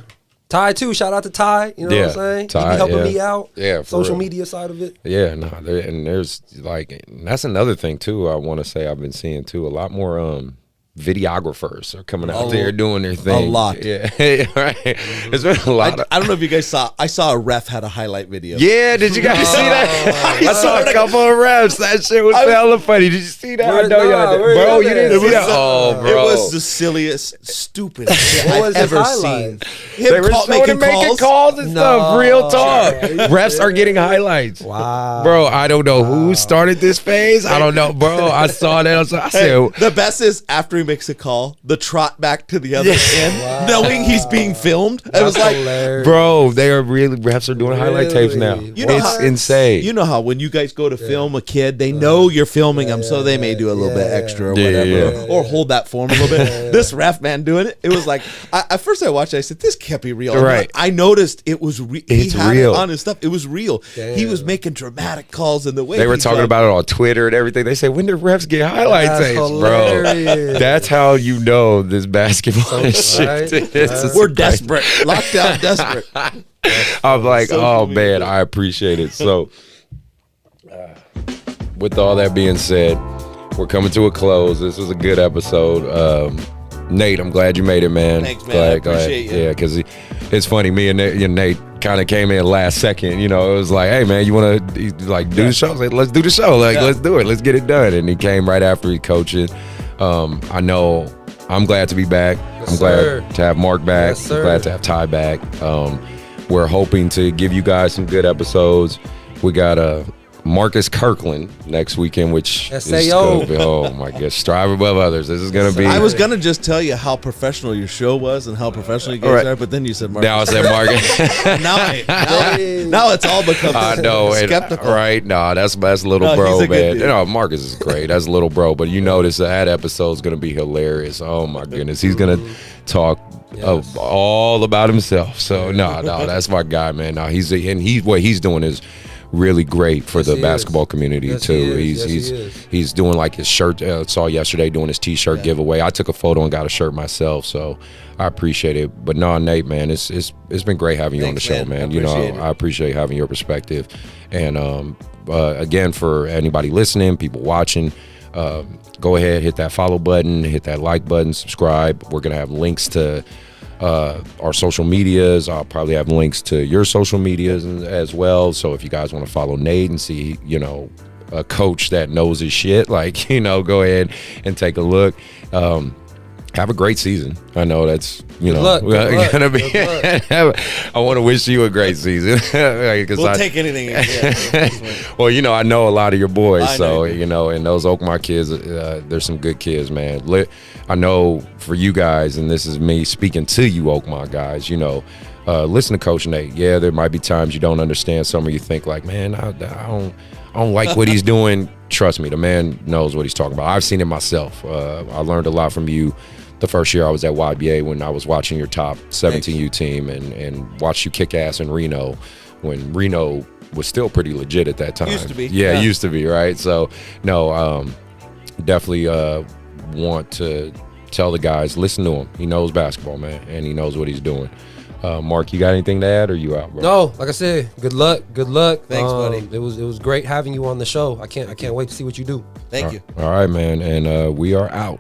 Ty too. Shout out to Ty. You know what I'm saying? Ty, he be helping me out. Yeah, social real. Media side of it. Yeah, and there's and that's another thing too. I want to say I've been seeing too a lot more videographers are coming out there doing their thing. A lot. Yeah. Right. There's been a lot. I don't know if you guys saw. I saw a ref had a highlight video. Yeah, did you guys see that? I saw a couple of refs. That shit was hella funny. Did you see that? I know y'all did. Bro, you didn't see that? Oh, bro. It was the silliest, stupidest shit I've ever seen. They were making calls and stuff. Real talk. Refs are getting highlights. Wow. Bro, I don't know who started this phase. I don't know, bro. I saw that. I said, the best is after he makes a call, the trot back to the other end, knowing he's being filmed. It was like, hilarious. Bro, refs are doing highlight tapes now. It's insane. You know how when you guys go to film a kid, they know you're filming them, so they may do a little bit extra or whatever, or hold that form a little bit. This ref man doing it, it was like, at first I watched it, I said, this can't be real. Right. I noticed it was It's he had real. it on his stuff. It was real. Damn. He was making dramatic calls in the way They were talking about it on Twitter and everything. They say, when did refs get highlight That's tapes, hilarious. bro? That's how you know this basketball shit. Right. We're desperate. Lockdown desperate. I'm like, So oh funny. man, I appreciate it. So, with all that being said, we're coming to a close. This was a good episode. Nate, I'm glad you made it, man. Thanks, man. I appreciate you. Yeah, because it's funny. Me and Nate kind of came in last second. It was like, hey, man, you want to do the show? I was like, let's do the show. Let's do it. Let's get it done. And he came right after he coached it. I know I'm glad to be back. I'm glad to have Mark back. Yes, sir. I'm glad to have Ty back. We're hoping to give you guys some good episodes. We got Marcus Kirkland next weekend, which is SAO. gonna be, oh my gosh, strive above others. This is gonna be. I was gonna just tell you how professional your show was and how professional you guys Right. are, but then you said Marcus. Now I said Marcus. now it's all become I know, skeptical. right? No, that's little No, bro, he's a good man. dude. Marcus is great. That's little bro, but you notice that episode's gonna be hilarious. Oh my goodness, he's gonna talk of all about himself. So no, that's my guy, man. No, what he's doing is really great for Yes, the he basketball is. community Yes, too. he is. Yes, He's he is. he's doing like his shirt. Saw yesterday doing his T-shirt giveaway. I took a photo and got a shirt myself, so I appreciate it. But no, Nate, man, it's been great having you on the Thanks, show, man. man. I appreciate having your perspective, and again, for anybody listening, people watching. Go ahead, hit that follow button, hit that like button, subscribe. We're gonna have links to our social medias. I'll probably have links to your social medias as well. So if you guys want to follow Nate and see, a coach that knows his shit, like, go ahead and take a look. Have a great season. I know that's, gonna be. I want to wish you a great season. We'll take anything. Well, I know a lot of your boys, so you do. and those Oakmont kids, there's some good kids, man. I know for you guys, and this is me speaking to you, Oakmont guys. Listen to Coach Nate. Yeah, there might be times you don't understand some, or you think like, man, I don't like what he's doing. Trust me, the man knows what he's talking about. I've seen it myself. I learned a lot from you the first year I was at YBA when I was watching your top 17U team and watched you kick ass in Reno when Reno was still pretty legit at that time. Used to be. Yeah, used to be, right? So, no, definitely want to tell the guys, listen to him. He knows basketball, man, and he knows what he's doing. Mark, you got anything to add, or you out, bro? No, like I said, good luck. Thanks, buddy. It was great having you on the show. I can't wait to see what you do. Thank you. All right, man, and we are out.